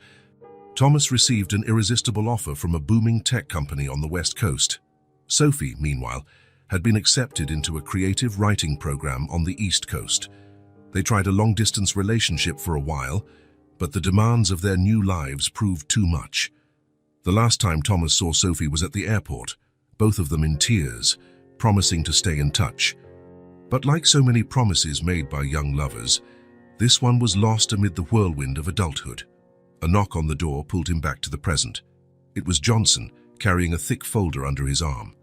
Speaker 1: Thomas received an irresistible offer from a booming tech company on the West Coast. Sophie, meanwhile, had been accepted into a creative writing program on the East Coast. They tried a long-distance relationship for a while, but the demands of their new lives proved too much. The last time Thomas saw Sophie was at the airport, both of them in tears, promising to stay in touch. But like so many promises made by young lovers, this one was lost amid the whirlwind of adulthood. A knock on the door pulled him back to the present. It was Johnson, carrying a thick folder under his arm.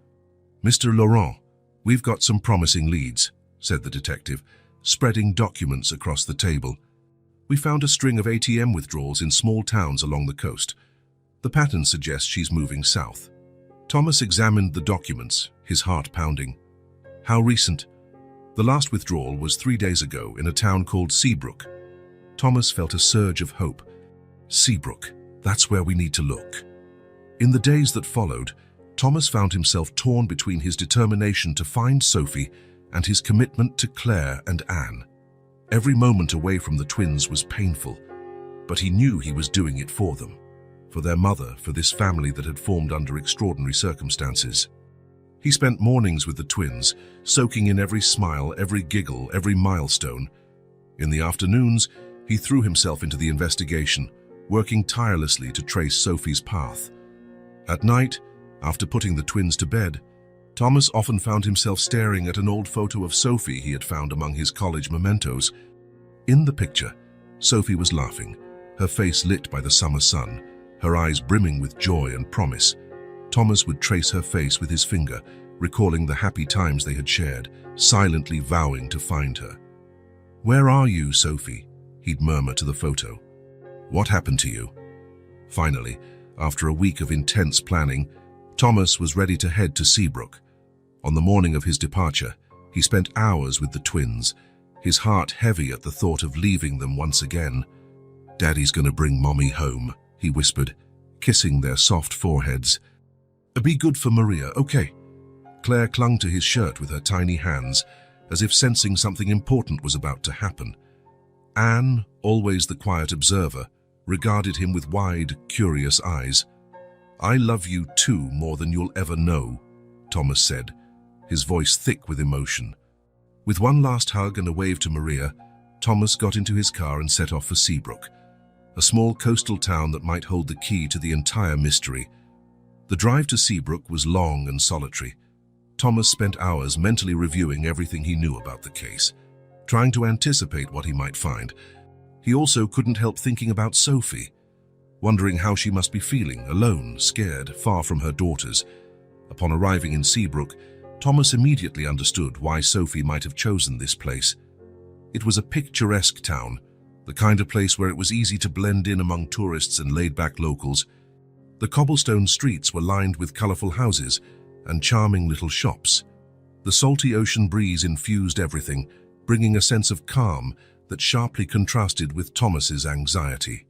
Speaker 1: "Mr. Laurent, we've got some promising leads," said the detective, spreading documents across the table. "We found a string of ATM withdrawals in small towns along the coast. The pattern suggests she's moving south." Thomas examined the documents, his heart pounding. "How recent?" "The last withdrawal was 3 days ago in a town called Seabrook." Thomas felt a surge of hope. Seabrook, that's where we need to look. In the days that followed, Thomas found himself torn between his determination to find Sophie and his commitment to Claire and Anne. Every moment away from the twins was painful, but he knew he was doing it for them, for their mother, for this family that had formed under extraordinary circumstances. He spent mornings with the twins, soaking in every smile, every giggle, every milestone. In the afternoons, he threw himself into the investigation, working tirelessly to trace Sophie's path. At night, after putting the twins to bed, Thomas often found himself staring at an old photo of Sophie he had found among his college mementos. In the picture, Sophie was laughing, her face lit by the summer sun, her eyes brimming with joy and promise. Thomas would trace her face with his finger, recalling the happy times they had shared, silently vowing to find her. "Where are you, Sophie?" he'd murmur to the photo. "What happened to you?" Finally, after a week of intense planning, Thomas was ready to head to Seabrook. On the morning of his departure, he spent hours with the twins, his heart heavy at the thought of leaving them once again. "Daddy's gonna bring Mommy home," he whispered, kissing their soft foreheads. "Be good for Maria, okay?" Claire clung to his shirt with her tiny hands, as if sensing something important was about to happen. Anne, always the quiet observer, regarded him with wide, curious eyes. "I love you too more than you'll ever know," Thomas said, his voice thick with emotion. With one last hug and a wave to Maria, Thomas got into his car and set off for Seabrook, a small coastal town that might hold the key to the entire mystery. The drive to Seabrook was long and solitary. Thomas spent hours mentally reviewing everything he knew about the case, trying to anticipate what he might find. He also couldn't help thinking about Sophie, wondering how she must be feeling, alone, scared, far from her daughters. Upon arriving in Seabrook, Thomas immediately understood why Sophie might have chosen this place. It was a picturesque town, the kind of place where it was easy to blend in among tourists and laid-back locals. The cobblestone streets were lined with colorful houses and charming little shops. The salty ocean breeze infused everything, bringing a sense of calm that sharply contrasted with Thomas's anxiety.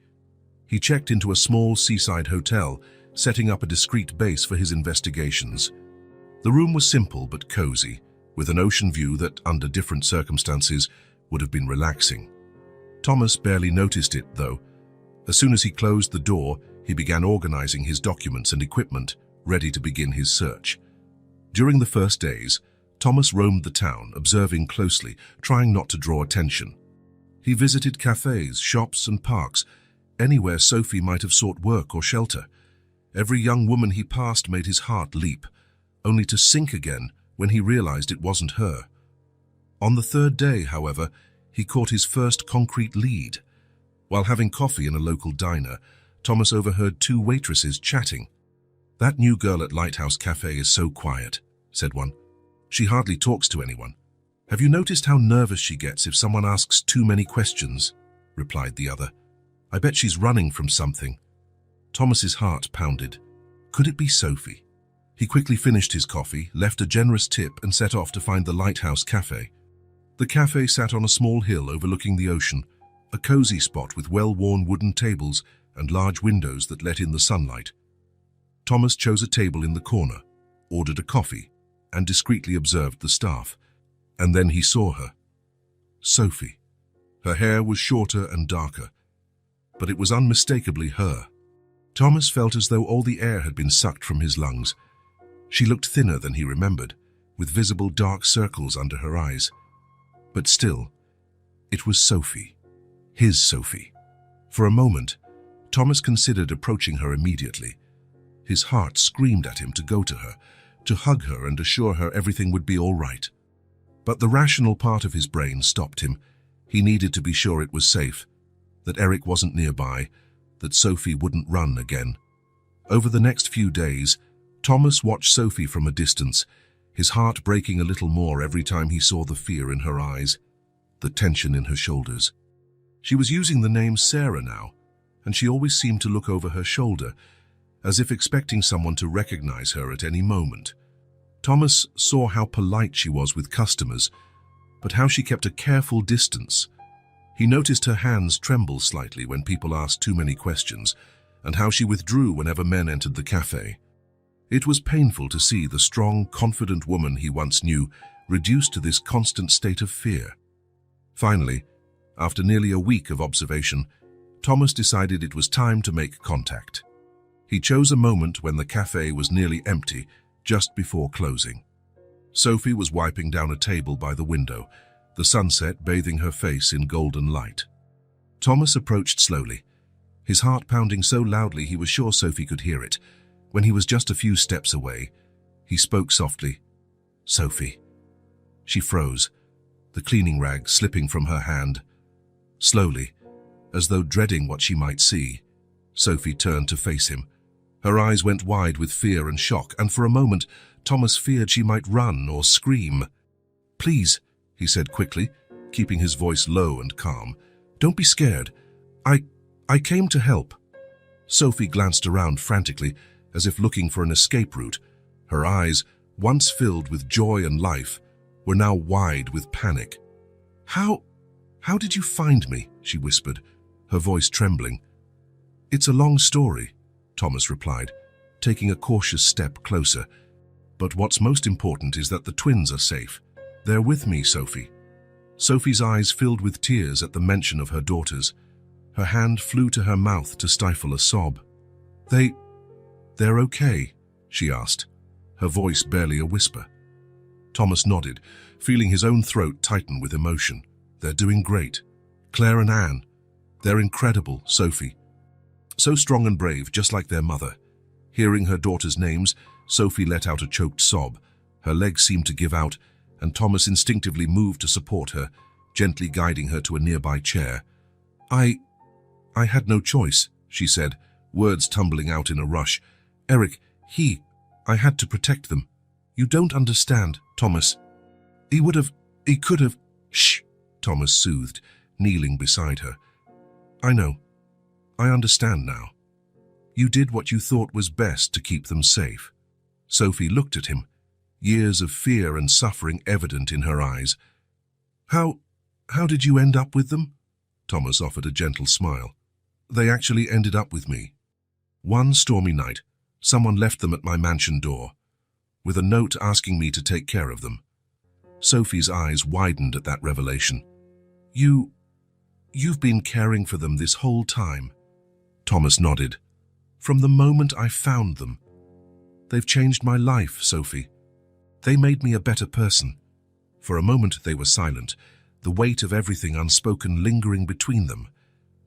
Speaker 1: He checked into a small seaside hotel, setting up a discreet base for his investigations. The room was simple but cozy, with an ocean view that, under different circumstances, would have been relaxing. Thomas barely noticed it, though. As soon as he closed the door, he began organizing his documents and equipment, ready to begin his search. During the first days, Thomas roamed the town, observing closely, trying not to draw attention. He visited cafes, shops, and parks, anywhere Sophie might have sought work or shelter. Every young woman he passed made his heart leap, only to sink again when he realized it wasn't her. On the third day, however, he caught his first concrete lead. While having coffee in a local diner, Thomas overheard two waitresses chatting. "That new girl at Lighthouse Cafe is so quiet," said one. "She hardly talks to anyone. Have you noticed how nervous she gets if someone asks too many questions?" replied the other. "I bet she's running from something." Thomas's heart pounded. Could it be Sophie? He quickly finished his coffee, left a generous tip, and set off to find the Lighthouse Cafe. The cafe sat on a small hill overlooking the ocean, a cozy spot with well-worn wooden tables and large windows that let in the sunlight. Thomas chose a table in the corner, ordered a coffee, and discreetly observed the staff. And then he saw her. Sophie. Her hair was shorter and darker, but it was unmistakably her. Thomas felt as though all the air had been sucked from his lungs. She looked thinner than he remembered, with visible dark circles under her eyes. But still, it was Sophie. His Sophie. For a moment, Thomas considered approaching her immediately. His heart screamed at him to go to her, to hug her and assure her everything would be all right. But the rational part of his brain stopped him. He needed to be sure it was safe, that Eric wasn't nearby, that Sophie wouldn't run again. Over the next few days, Thomas watched Sophie from a distance, his heart breaking a little more every time he saw the fear in her eyes, the tension in her shoulders. She was using the name Sarah now, and she always seemed to look over her shoulder, as if expecting someone to recognize her at any moment. Thomas saw how polite she was with customers, but how she kept a careful distance. He noticed her hands tremble slightly when people asked too many questions, and how she withdrew whenever men entered the cafe. It was painful to see the strong, confident woman he once knew reduced to this constant state of fear. Finally, after nearly a week of observation, Thomas decided it was time to make contact. He chose a moment when the cafe was nearly empty, just before closing. Sophie was wiping down a table by the window, the sunset bathing her face in golden light. Thomas approached slowly, his heart pounding so loudly he was sure Sophie could hear it. When he was just a few steps away, he spoke softly. "Sophie." She froze, the cleaning rag slipping from her hand. Slowly, as though dreading what she might see, Sophie turned to face him. Her eyes went wide with fear and shock, and for a moment, Thomas feared she might run or scream. "Please," he said quickly, keeping his voice low and calm. "Don't be scared. I came to help." Sophie glanced around frantically, as if looking for an escape route. Her eyes, once filled with joy and life, were now wide with panic. How did you find me?" she whispered, her voice trembling. "It's a long story," Thomas replied, taking a cautious step closer. "But what's most important is that the twins are safe. They're with me, Sophie." Sophie's eyes filled with tears at the mention of her daughters. Her hand flew to her mouth to stifle a sob. They're okay?" she asked, her voice barely a whisper. Thomas nodded, feeling his own throat tighten with emotion. "They're doing great. Claire and Anne. They're incredible, Sophie. So strong and brave, just like their mother." Hearing her daughters' names, Sophie let out a choked sob. Her legs seemed to give out, and Thomas instinctively moved to support her, gently guiding her to a nearby chair. I had no choice," she said, words tumbling out in a rush. "Eric, I had to protect them. You don't understand, Thomas. He could have..." "Shh," Thomas soothed, kneeling beside her. "I know. I understand now. You did what you thought was best to keep them safe." Sophie looked at him, years of fear and suffering evident in her eyes. How did you end up with them?" Thomas offered a gentle smile. they actually ended up with me. One stormy night, someone left them at my mansion door, with a note asking me to take care of them. Sophie's eyes widened at that revelation. You've been caring for them this whole time. Thomas nodded. From the moment I found them. They've changed my life, Sophie. They made me a better person. For a moment they were silent, the weight of everything unspoken lingering between them.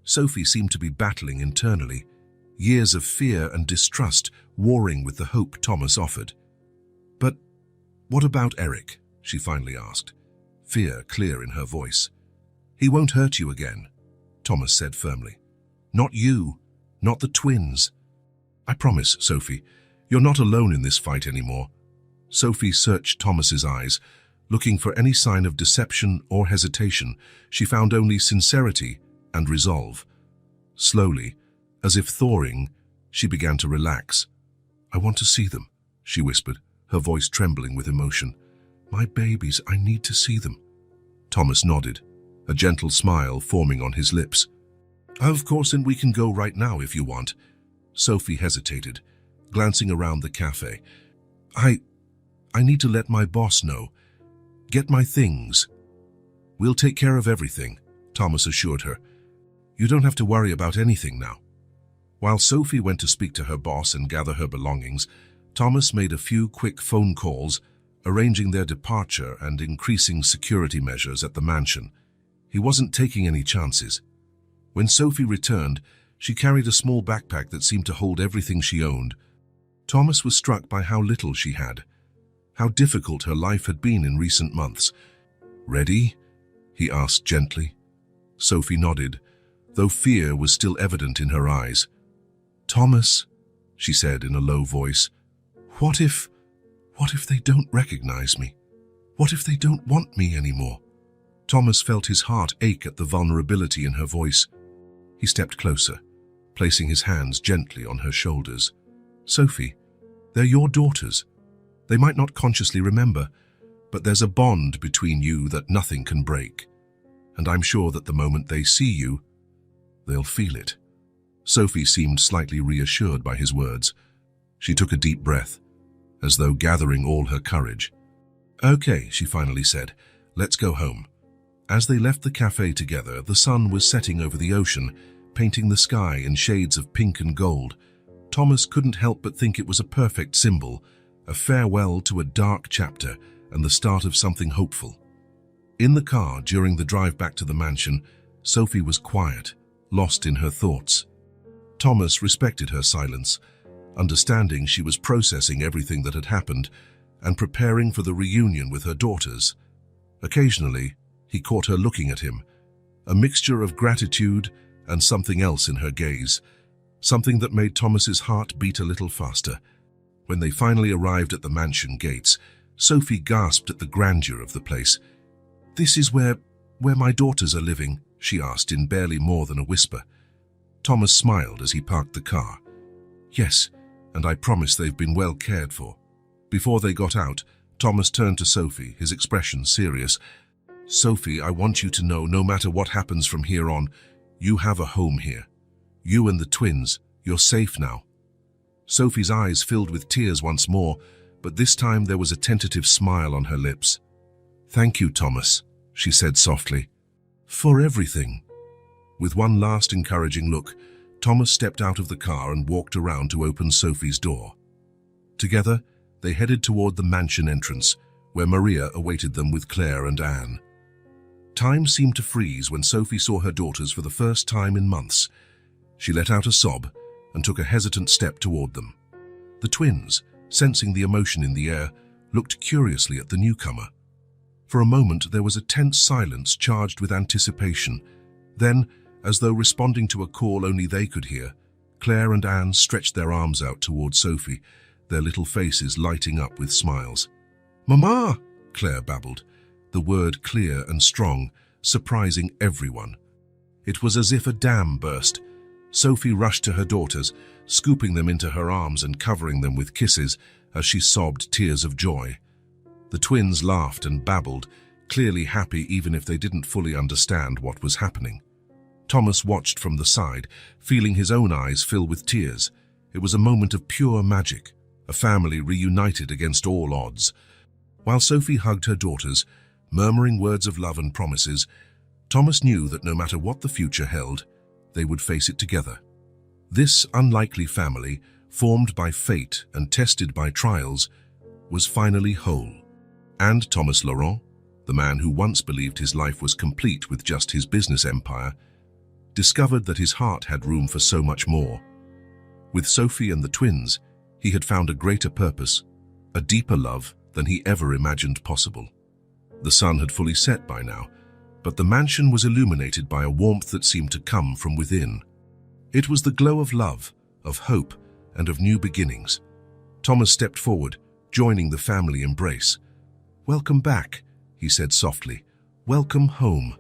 Speaker 1: Sophie seemed to be battling internally, years of fear and distrust warring with the hope Thomas offered. But what about Eric? She finally asked, fear clear in her voice. He won't hurt you again, Thomas said firmly. Not you, not the twins. I promise, Sophie, you're not alone in this fight anymore. Sophie searched Thomas's eyes, looking for any sign of deception or hesitation. She found only sincerity and resolve. Slowly, as if thawing, she began to relax. I want to see them, she whispered, her voice trembling with emotion. My babies, I need to see them. Thomas nodded, a gentle smile forming on his lips. Of course, and we can go right now if you want. Sophie hesitated, glancing around the cafe. I need to let my boss know. Get my things. We'll take care of everything, Thomas assured her. You don't have to worry about anything now. While Sophie went to speak to her boss and gather her belongings, Thomas made a few quick phone calls, arranging their departure and increasing security measures at the mansion. He wasn't taking any chances. When Sophie returned, she carried a small backpack that seemed to hold everything she owned. Thomas was struck by how little she had, how difficult her life had been in recent months. Ready? He asked gently. Sophie nodded, though fear was still evident in her eyes. Thomas, she said in a low voice, what if they don't recognize me? What if they don't want me anymore? Thomas felt his heart ache at the vulnerability in her voice. He stepped closer, placing his hands gently on her shoulders. Sophie, they're your daughters. They might not consciously remember, but there's a bond between you that nothing can break. And I'm sure that the moment they see you, they'll feel it. Sophie seemed slightly reassured by his words. She took a deep breath, as though gathering all her courage. Okay, she finally said, let's go home. As they left the cafe together, the sun was setting over the ocean, painting the sky in shades of pink and gold. Thomas couldn't help but think it was a perfect symbol, a farewell to a dark chapter and the start of something hopeful. In the car, during the drive back to the mansion, Sophie was quiet, lost in her thoughts. Thomas respected her silence, understanding she was processing everything that had happened and preparing for the reunion with her daughters. Occasionally, he caught her looking at him, a mixture of gratitude and something else in her gaze, something that made Thomas's heart beat a little faster. When they finally arrived at the mansion gates, Sophie gasped at the grandeur of the place. This is where my daughters are living, she asked in barely more than a whisper. Thomas smiled as he parked the car. Yes, and I promise they've been well cared for. Before they got out, Thomas turned to Sophie, his expression serious. Sophie, I want you to know, no matter what happens from here on, you have a home here. You and the twins, you're safe now. Sophie's eyes filled with tears once more, but this time there was a tentative smile on her lips. Thank you, Thomas, she said softly. For everything. With one last encouraging look, Thomas stepped out of the car and walked around to open Sophie's door. Together, they headed toward the mansion entrance, where Maria awaited them with Claire and Anne. Time seemed to freeze when Sophie saw her daughters for the first time in months. She let out a sob and took a hesitant step toward them. The twins, sensing the emotion in the air, looked curiously at the newcomer. For a moment there was a tense silence charged with anticipation. Then, as though responding to a call only they could hear, Claire and Anne stretched their arms out toward Sophie, their little faces lighting up with smiles. "Mama!" Claire babbled, the word clear and strong, surprising everyone. It was as if a dam burst. Sophie rushed to her daughters, scooping them into her arms and covering them with kisses as she sobbed tears of joy. The twins laughed and babbled, clearly happy even if they didn't fully understand what was happening. Thomas watched from the side, feeling his own eyes fill with tears. It was a moment of pure magic, a family reunited against all odds. While Sophie hugged her daughters, murmuring words of love and promises, Thomas knew that no matter what the future held, they would face it together. This unlikely family, formed by fate and tested by trials, was finally whole. And Thomas Laurent, the man who once believed his life was complete with just his business empire, discovered that his heart had room for so much more. With Sophie and the twins, he had found a greater purpose, a deeper love than he ever imagined possible. The sun had fully set by now, but the mansion was illuminated by a warmth that seemed to come from within. It was the glow of love, of hope, and of new beginnings. Thomas stepped forward, joining the family embrace. "Welcome back," he said softly. "Welcome home."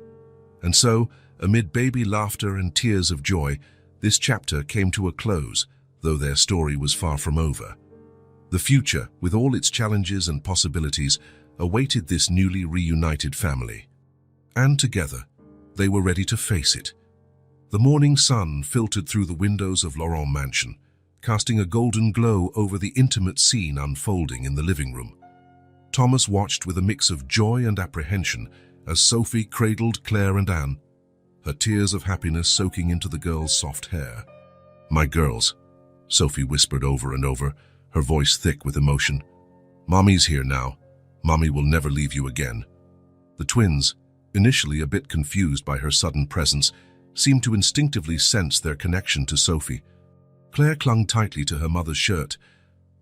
Speaker 1: And so, amid baby laughter and tears of joy, this chapter came to a close, though their story was far from over. The future, with all its challenges and possibilities, awaited this newly reunited family. And together, they were ready to face it. The morning sun filtered through the windows of Laurent Mansion, casting a golden glow over the intimate scene unfolding in the living room. Thomas watched with a mix of joy and apprehension as Sophie cradled Claire and Anne, her tears of happiness soaking into the girls' soft hair. "My girls," Sophie whispered over and over, her voice thick with emotion. "Mommy's here now. Mommy will never leave you again." The twins, initially a bit confused by her sudden presence, seemed to instinctively sense their connection to Sophie. Claire clung tightly to her mother's shirt,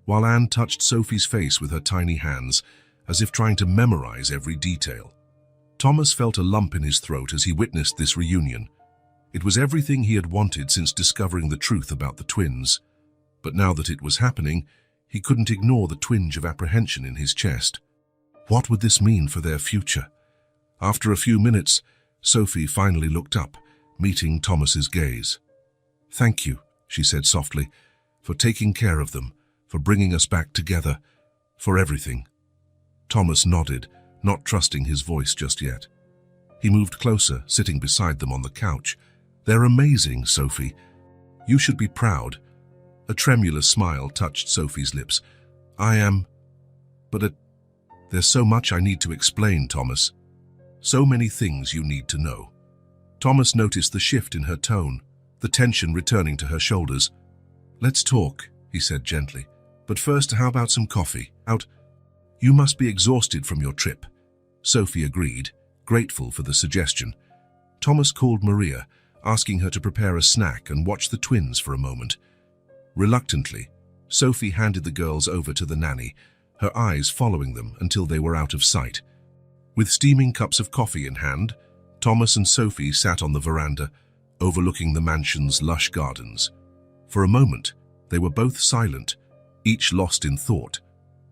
Speaker 1: while Anne touched Sophie's face with her tiny hands, as if trying to memorize every detail. Thomas felt a lump in his throat as he witnessed this reunion. It was everything he had wanted since discovering the truth about the twins. But now that it was happening, he couldn't ignore the twinge of apprehension in his chest. What would this mean for their future? After a few minutes, Sophie finally looked up, meeting Thomas's gaze. "Thank you," she said softly, "for taking care of them, for bringing us back together, for everything." Thomas nodded, not trusting his voice just yet. He moved closer, sitting beside them on the couch. "They're amazing, Sophie. You should be proud." A tremulous smile touched Sophie's lips. "I am, but there's so much I need to explain, Thomas. So many things you need to know." Thomas noticed the shift in her tone, the tension returning to her shoulders. "Let's talk," he said gently. "But first, how about some coffee? Out? You must be exhausted from your trip." Sophie agreed, grateful for the suggestion. Thomas called Maria, asking her to prepare a snack and watch the twins for a moment. Reluctantly, Sophie handed the girls over to the nanny, her eyes following them until they were out of sight. With steaming cups of coffee in hand, Thomas and Sophie sat on the veranda, overlooking the mansion's lush gardens. For a moment, they were both silent, each lost in thought.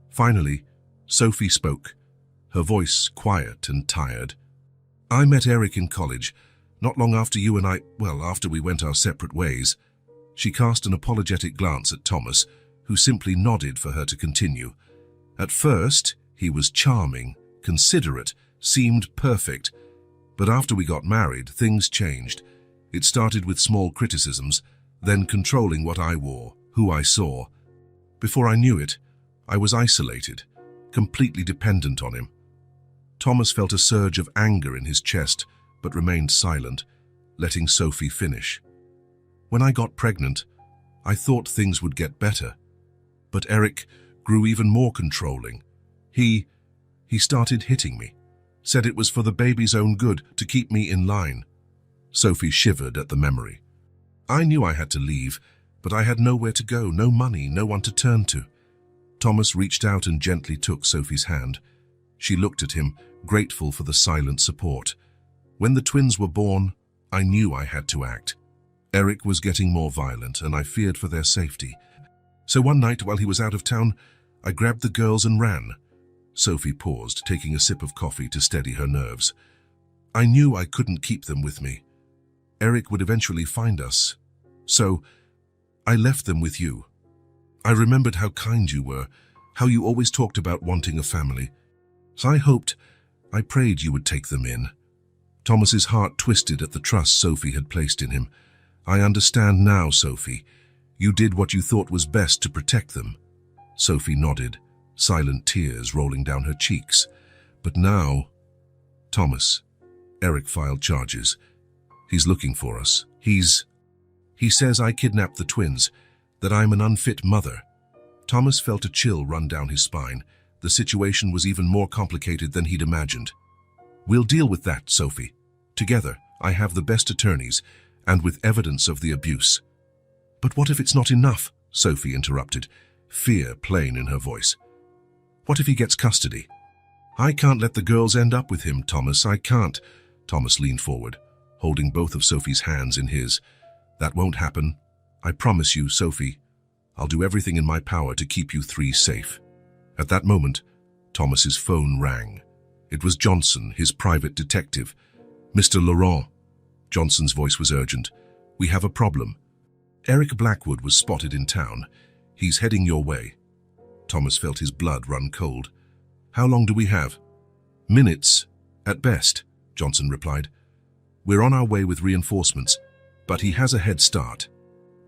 Speaker 1: Finally, Sophie spoke, her voice quiet and tired. "I met Eric in college, not long after you and after we went our separate ways." She cast an apologetic glance at Thomas, who simply nodded for her to continue. "At first, he was charming, considerate, seemed perfect. But after we got married, things changed. It started with small criticisms, then controlling what I wore, who I saw. Before I knew it, I was isolated, completely dependent on him." Thomas felt a surge of anger in his chest, but remained silent, letting Sophie finish. "When I got pregnant, I thought things would get better. But Eric grew even more controlling. He started hitting me, said it was for the baby's own good, to keep me in line." Sophie shivered at the memory. "I knew I had to leave, but I had nowhere to go, no money, no one to turn to." Thomas reached out and gently took Sophie's hand. She looked at him, grateful for the silent support. "When the twins were born, I knew I had to act. Eric was getting more violent, and I feared for their safety. So one night, while he was out of town, I grabbed the girls and ran." Sophie paused, taking a sip of coffee to steady her nerves. "I knew I couldn't keep them with me. Eric would eventually find us. So I left them with you. I remembered how kind you were, how you always talked about wanting a family. So I prayed you would take them in. Thomas's heart twisted at the trust Sophie had placed in him. "I understand now, Sophie. You did what you thought was best to protect them." Sophie nodded, silent tears rolling down her cheeks. "But now—" "Thomas," Eric filed charges. "He's looking for us. He says I kidnapped the twins, that I'm an unfit mother." Thomas felt a chill run down his spine. The situation was even more complicated than he'd imagined. "We'll deal with that, Sophie. Together, I have the best attorneys, and with evidence of the abuse." "But what if it's not enough?" Sophie interrupted, fear plain in her voice. "What if he gets custody?" "I can't let the girls end up with him, Thomas. I can't." Thomas leaned forward, holding both of Sophie's hands in his. "That won't happen. I promise you, Sophie. I'll do everything in my power to keep you three safe." At that moment, Thomas's phone rang. It was Johnson, his private detective. "Mr. Laurent." Johnson's voice was urgent. "We have a problem. Eric Blackwood was spotted in town. He's heading your way." Thomas felt his blood run cold. "How long do we have?" "Minutes, at best," Johnson replied. "We're on our way with reinforcements, but he has a head start."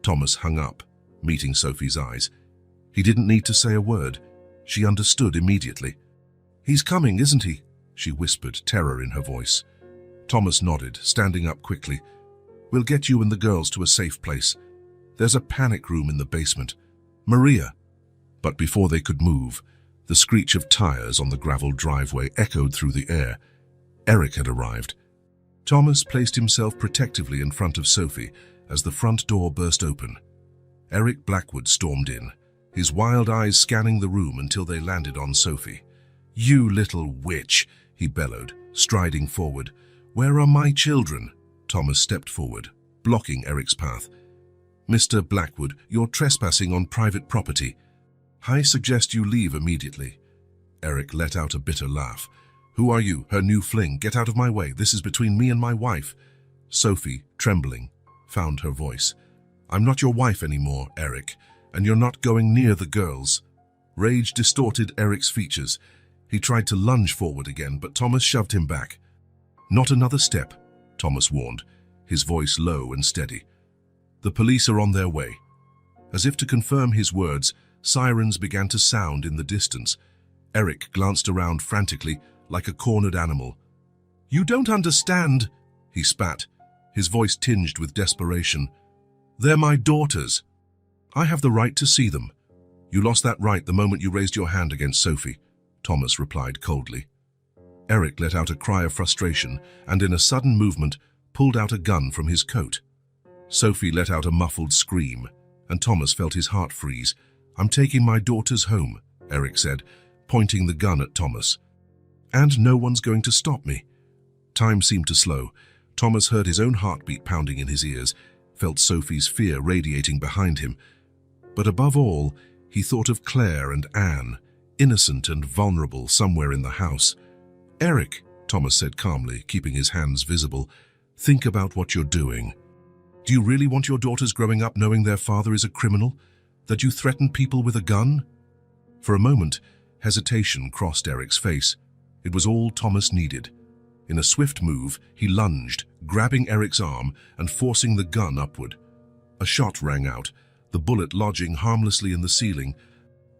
Speaker 1: Thomas hung up, meeting Sophie's eyes. He didn't need to say a word. She understood immediately. "He's coming, isn't he?" she whispered, terror in her voice. Thomas nodded, standing up quickly. "We'll get you and the girls to a safe place. There's a panic room in the basement. Maria." But before they could move, the screech of tires on the gravel driveway echoed through the air. Eric had arrived. Thomas placed himself protectively in front of Sophie as the front door burst open. Eric Blackwood stormed in, his wild eyes scanning the room until they landed on Sophie. "You little witch," he bellowed, striding forward. "Where are my children?" Thomas stepped forward, blocking Eric's path. "Mr. Blackwood, you're trespassing on private property. I suggest you leave immediately." Eric let out a bitter laugh. "Who are you, her new fling? Get out of my way. This is between me and my wife." Sophie, trembling, found her voice. "I'm not your wife anymore, Eric, and you're not going near the girls." Rage distorted Eric's features. He tried to lunge forward again, but Thomas shoved him back. "Not another step," Thomas warned, his voice low and steady. "The police are on their way." As if to confirm his words, sirens began to sound in the distance. Eric glanced around frantically, like a cornered animal. "You don't understand," he spat, his voice tinged with desperation. "They're my daughters. I have the right to see them." "You lost that right the moment you raised your hand against Sophie," Thomas replied coldly. Eric let out a cry of frustration and in a sudden movement pulled out a gun from his coat. Sophie let out a muffled scream, and Thomas felt his heart freeze. "I'm taking my daughters home," Eric said, pointing the gun at Thomas. "And no one's going to stop me." Time seemed to slow. Thomas heard his own heartbeat pounding in his ears, felt Sophie's fear radiating behind him. But above all, he thought of Claire and Anne, innocent and vulnerable somewhere in the house. "Eric," Thomas said calmly, keeping his hands visible, "think about what you're doing. Do you really want your daughters growing up knowing their father is a criminal? That you threaten people with a gun?" For a moment, hesitation crossed Eric's face. It was all Thomas needed. In a swift move, he lunged, grabbing Eric's arm and forcing the gun upward. A shot rang out, the bullet lodging harmlessly in the ceiling.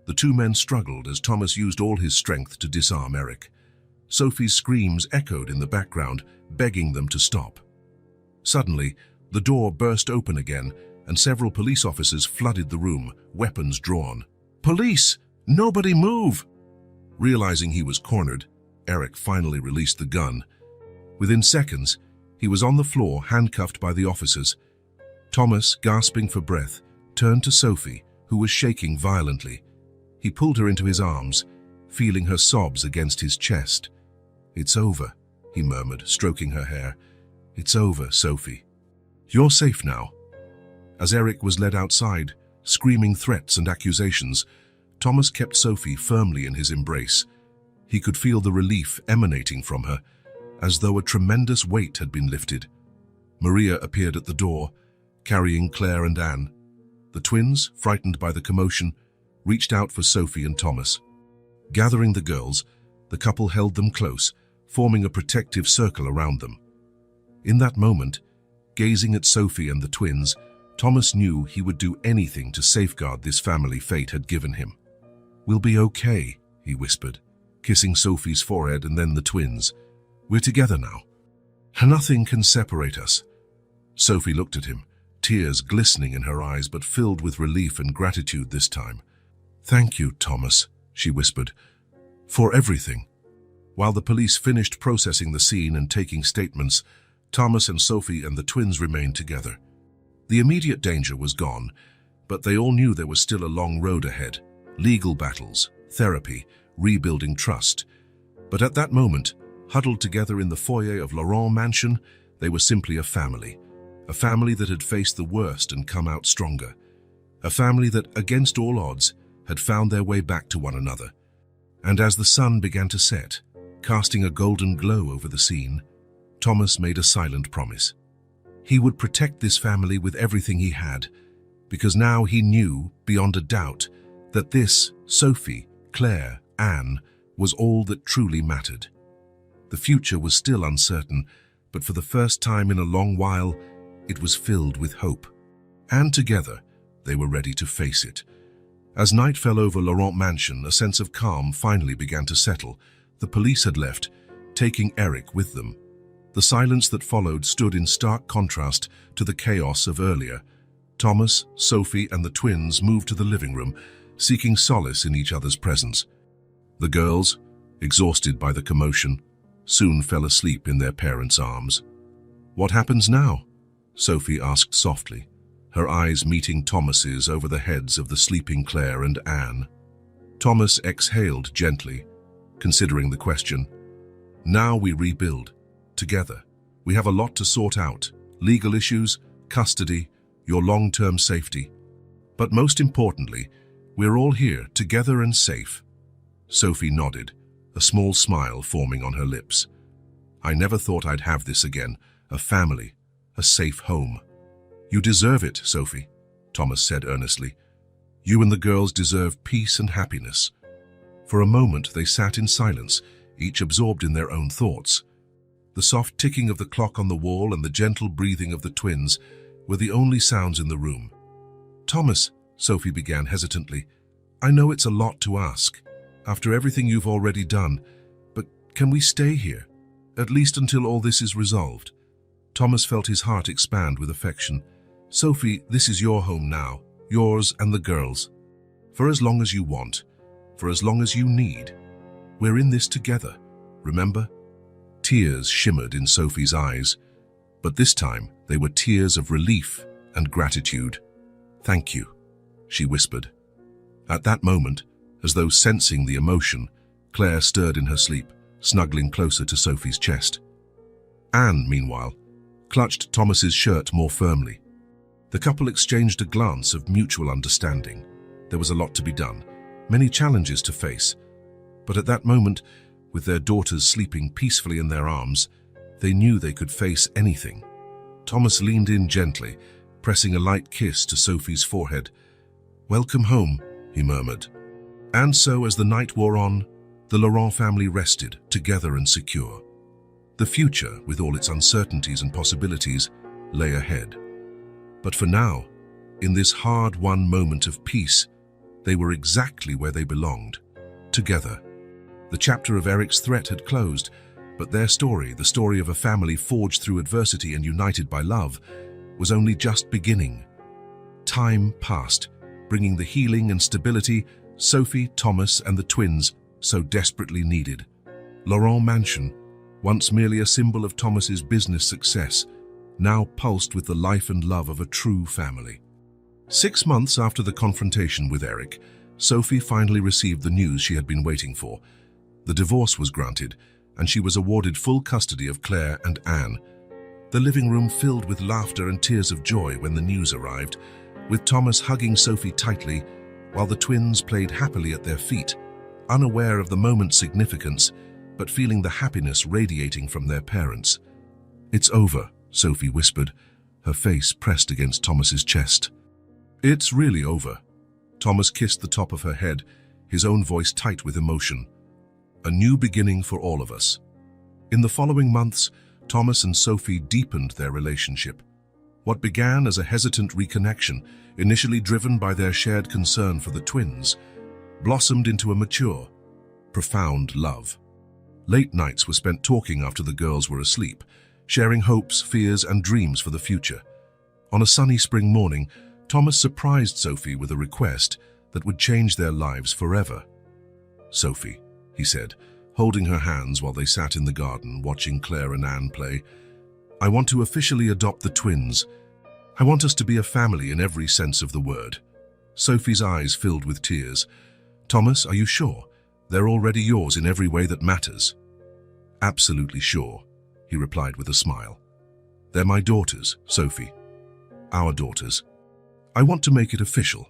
Speaker 1: The two men struggled as Thomas used all his strength to disarm Eric. Sophie's screams echoed in the background, begging them to stop. Suddenly, the door burst open again, and several police officers flooded the room, weapons drawn. "Police! Nobody move!" Realizing he was cornered, Eric finally released the gun. Within seconds, he was on the floor, handcuffed by the officers. Thomas, gasping for breath, turned to Sophie, who was shaking violently. He pulled her into his arms, feeling her sobs against his chest. "It's over," he murmured, stroking her hair. "It's over, Sophie. You're safe now." As Eric was led outside, screaming threats and accusations, Thomas kept Sophie firmly in his embrace. He could feel the relief emanating from her, as though a tremendous weight had been lifted. Maria appeared at the door, carrying Claire and Anne. The twins, frightened by the commotion, reached out for Sophie and Thomas. Gathering the girls, the couple held them close, forming a protective circle around them. In that moment, gazing at Sophie and the twins, Thomas knew he would do anything to safeguard this family fate had given him. "We'll be okay," he whispered, kissing Sophie's forehead and then the twins. "We're together now. Nothing can separate us." Sophie looked at him, tears glistening in her eyes but filled with relief and gratitude this time. "Thank you, Thomas," she whispered, "for everything." While the police finished processing the scene and taking statements, Thomas and Sophie and the twins remained together. The immediate danger was gone, but they all knew there was still a long road ahead. Legal battles, therapy, rebuilding trust. But at that moment, huddled together in the foyer of Laurent Mansion, they were simply a family that had faced the worst and come out stronger. A family that, against all odds, had found their way back to one another. And as the sun began to set, casting a golden glow over the scene, Thomas made a silent promise. He would protect this family with everything he had, because now he knew, beyond a doubt, that this, Sophie, Claire, Anne, was all that truly mattered. The future was still uncertain, but for the first time in a long while, it was filled with hope. And together, they were ready to face it. As night fell over Laurent Mansion, a sense of calm finally began to settle. The police had left, taking Eric with them. The silence that followed stood in stark contrast to the chaos of earlier. Thomas, Sophie, and the twins moved to the living room, seeking solace in each other's presence. The girls, exhausted by the commotion, soon fell asleep in their parents' arms. "What happens now?" Sophie asked softly, her eyes meeting Thomas's over the heads of the sleeping Claire and Anne. Thomas exhaled gently, considering the question. "Now we rebuild. Together. We have a lot to sort out. Legal issues, custody, your long-term safety. But most importantly, we're all here, together and safe." Sophie nodded, a small smile forming on her lips. "I never thought I'd have this again, a family, a safe home." "You deserve it, Sophie," Thomas said earnestly. "You and the girls deserve peace and happiness." For a moment they sat in silence, each absorbed in their own thoughts. The soft ticking of the clock on the wall and the gentle breathing of the twins were the only sounds in the room. "Thomas," Sophie began hesitantly, "I know it's a lot to ask, after everything you've already done, but can we stay here, at least until all this is resolved?" Thomas felt his heart expand with affection. "Sophie, this is your home now, yours and the girls. For as long as you want, for as long as you need. We're in this together, remember?" Tears shimmered in Sophie's eyes, but this time they were tears of relief and gratitude. "Thank you," she whispered. At that moment, as though sensing the emotion, Claire stirred in her sleep, snuggling closer to Sophie's chest. Anne, meanwhile, clutched Thomas's shirt more firmly. The couple exchanged a glance of mutual understanding. There was a lot to be done, many challenges to face, but at that moment, with their daughters sleeping peacefully in their arms, they knew they could face anything. Thomas leaned in gently, pressing a light kiss to Sophie's forehead. "Welcome home," he murmured. And so, as the night wore on, the Laurent family rested, together and secure. The future, with all its uncertainties and possibilities, lay ahead. But for now, in this hard-won moment of peace, they were exactly where they belonged, together. The chapter of Eric's threat had closed, but their story, the story of a family forged through adversity and united by love, was only just beginning. Time passed, bringing the healing and stability Sophie, Thomas, and the twins so desperately needed. Laurent Mansion, once merely a symbol of Thomas's business success, now pulsed with the life and love of a true family. 6 months after the confrontation with Eric, Sophie finally received the news she had been waiting for. The divorce was granted, and she was awarded full custody of Claire and Anne. The living room filled with laughter and tears of joy when the news arrived, with Thomas hugging Sophie tightly, while the twins played happily at their feet, unaware of the moment's significance, but feeling the happiness radiating from their parents. "It's over," Sophie whispered, her face pressed against Thomas's chest. "It's really over." Thomas kissed the top of her head, his own voice tight with emotion. "A new beginning for all of us." In the following months, Thomas and Sophie deepened their relationship. What began as a hesitant reconnection, initially driven by their shared concern for the twins, blossomed into a mature, profound love. Late nights were spent talking after the girls were asleep, sharing hopes, fears, and dreams for the future. On a sunny spring morning, Thomas surprised Sophie with a request that would change their lives forever. "Sophie," he said, holding her hands while they sat in the garden watching Claire and Anne play, "I want to officially adopt the twins. I want us to be a family in every sense of the word." Sophie's eyes filled with tears. "Thomas, are you sure? They're already yours in every way that matters." "Absolutely sure," he replied with a smile. "They're my daughters, Sophie. Our daughters. I want to make it official."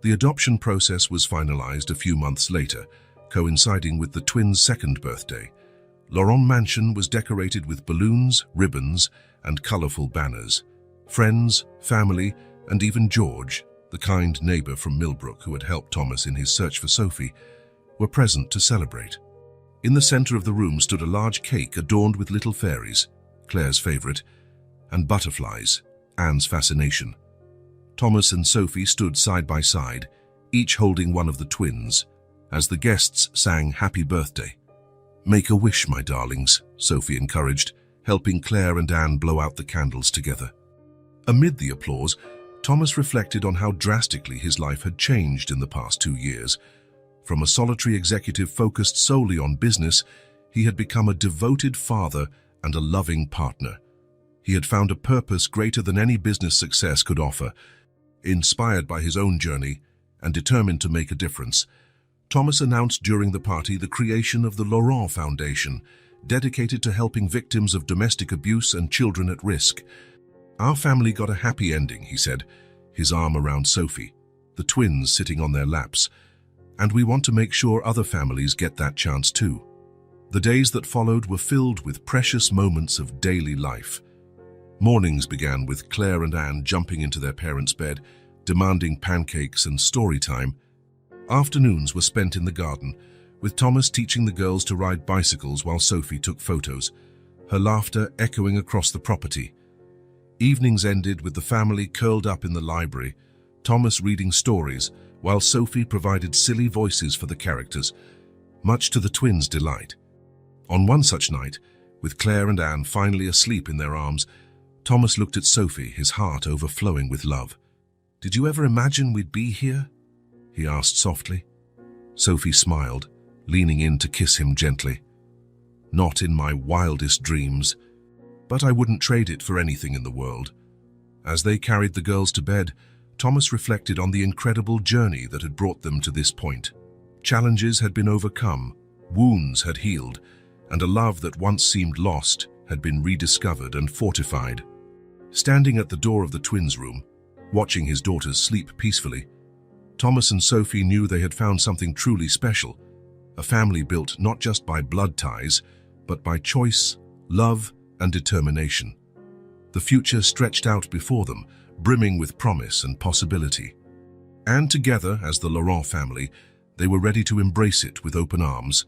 Speaker 1: The adoption process was finalized a few months later, coinciding with the twins' second birthday. Laurent Mansion was decorated with balloons, ribbons, and colorful banners. Friends, family, and even George, the kind neighbor from Millbrook who had helped Thomas in his search for Sophie, were present to celebrate. In the center of the room stood a large cake adorned with little fairies, Claire's favorite, and butterflies, Anne's fascination. Thomas and Sophie stood side by side, each holding one of the twins, as the guests sang "Happy Birthday." "Make a wish, my darlings," Sophie encouraged, helping Claire and Anne blow out the candles together. Amid the applause, Thomas reflected on how drastically his life had changed in the past 2 years. From a solitary executive focused solely on business, he had become a devoted father and a loving partner. He had found a purpose greater than any business success could offer. Inspired by his own journey and determined to make a difference, Thomas announced during the party the creation of the Laurent Foundation, dedicated to helping victims of domestic abuse and children at risk. "Our family got a happy ending," he said, his arm around Sophie, the twins sitting on their laps, "and we want to make sure other families get that chance too." The days that followed were filled with precious moments of daily life. Mornings began with Claire and Anne jumping into their parents' bed, demanding pancakes and story time. Afternoons were spent in the garden, with Thomas teaching the girls to ride bicycles while Sophie took photos, her laughter echoing across the property. Evenings ended with the family curled up in the library, Thomas reading stories, while Sophie provided silly voices for the characters, much to the twins' delight. On one such night, with Claire and Anne finally asleep in their arms, Thomas looked at Sophie, his heart overflowing with love. "Did you ever imagine we'd be here?" he asked softly. Sophie smiled, leaning in to kiss him gently. "Not in my wildest dreams, but I wouldn't trade it for anything in the world." As they carried the girls to bed, Thomas reflected on the incredible journey that had brought them to this point. Challenges had been overcome, wounds had healed, and a love that once seemed lost had been rediscovered and fortified. Standing at the door of the twins' room, watching his daughters sleep peacefully, Thomas and Sophie knew they had found something truly special, a family built not just by blood ties, but by choice, love, and determination. The future stretched out before them, brimming with promise and possibility. And together, as the Laurent family, they were ready to embrace it with open arms.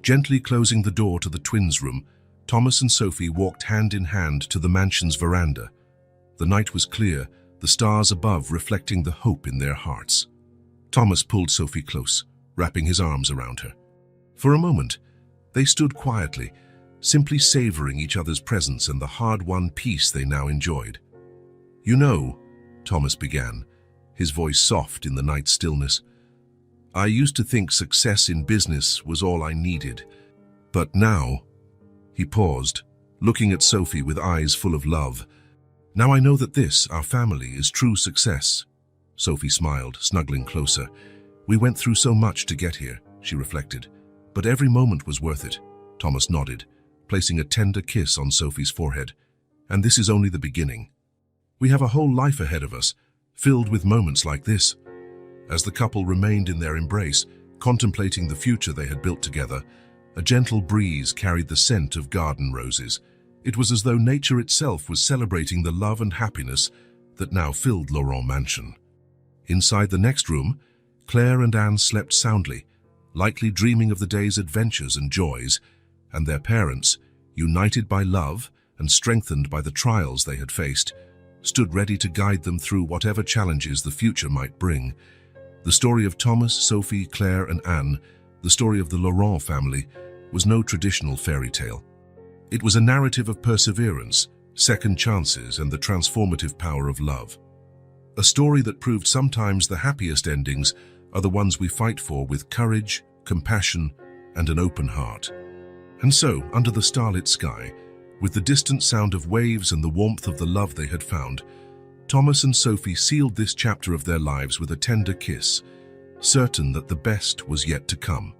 Speaker 1: Gently closing the door to the twins' room, Thomas and Sophie walked hand in hand to the mansion's veranda. The night was clear, the stars above reflecting the hope in their hearts. Thomas pulled Sophie close, wrapping his arms around her. For a moment, they stood quietly, simply savoring each other's presence and the hard-won peace they now enjoyed. "You know," Thomas began, his voice soft in the night stillness, "I used to think success in business was all I needed. But now—" He paused, looking at Sophie with eyes full of love. "Now I know that this, our family, is true success." Sophie smiled, snuggling closer. "We went through so much to get here," she reflected. "But every moment was worth it." Thomas nodded, placing a tender kiss on Sophie's forehead. "And this is only the beginning. We have a whole life ahead of us, filled with moments like this." As the couple remained in their embrace, contemplating the future they had built together, a gentle breeze carried the scent of garden roses. It was as though nature itself was celebrating the love and happiness that now filled Laurent Mansion. Inside the next room, Claire and Anne slept soundly, lightly dreaming of the day's adventures and joys, and their parents, united by love and strengthened by the trials they had faced, stood ready to guide them through whatever challenges the future might bring. The story of Thomas, Sophie, Claire, and Anne, the story of the Laurent family, was no traditional fairy tale. It was a narrative of perseverance, second chances, and the transformative power of love. A story that proved sometimes the happiest endings are the ones we fight for with courage, compassion, and an open heart. And so, under the starlit sky, with the distant sound of waves and the warmth of the love they had found, Thomas and Sophie sealed this chapter of their lives with a tender kiss, certain that the best was yet to come.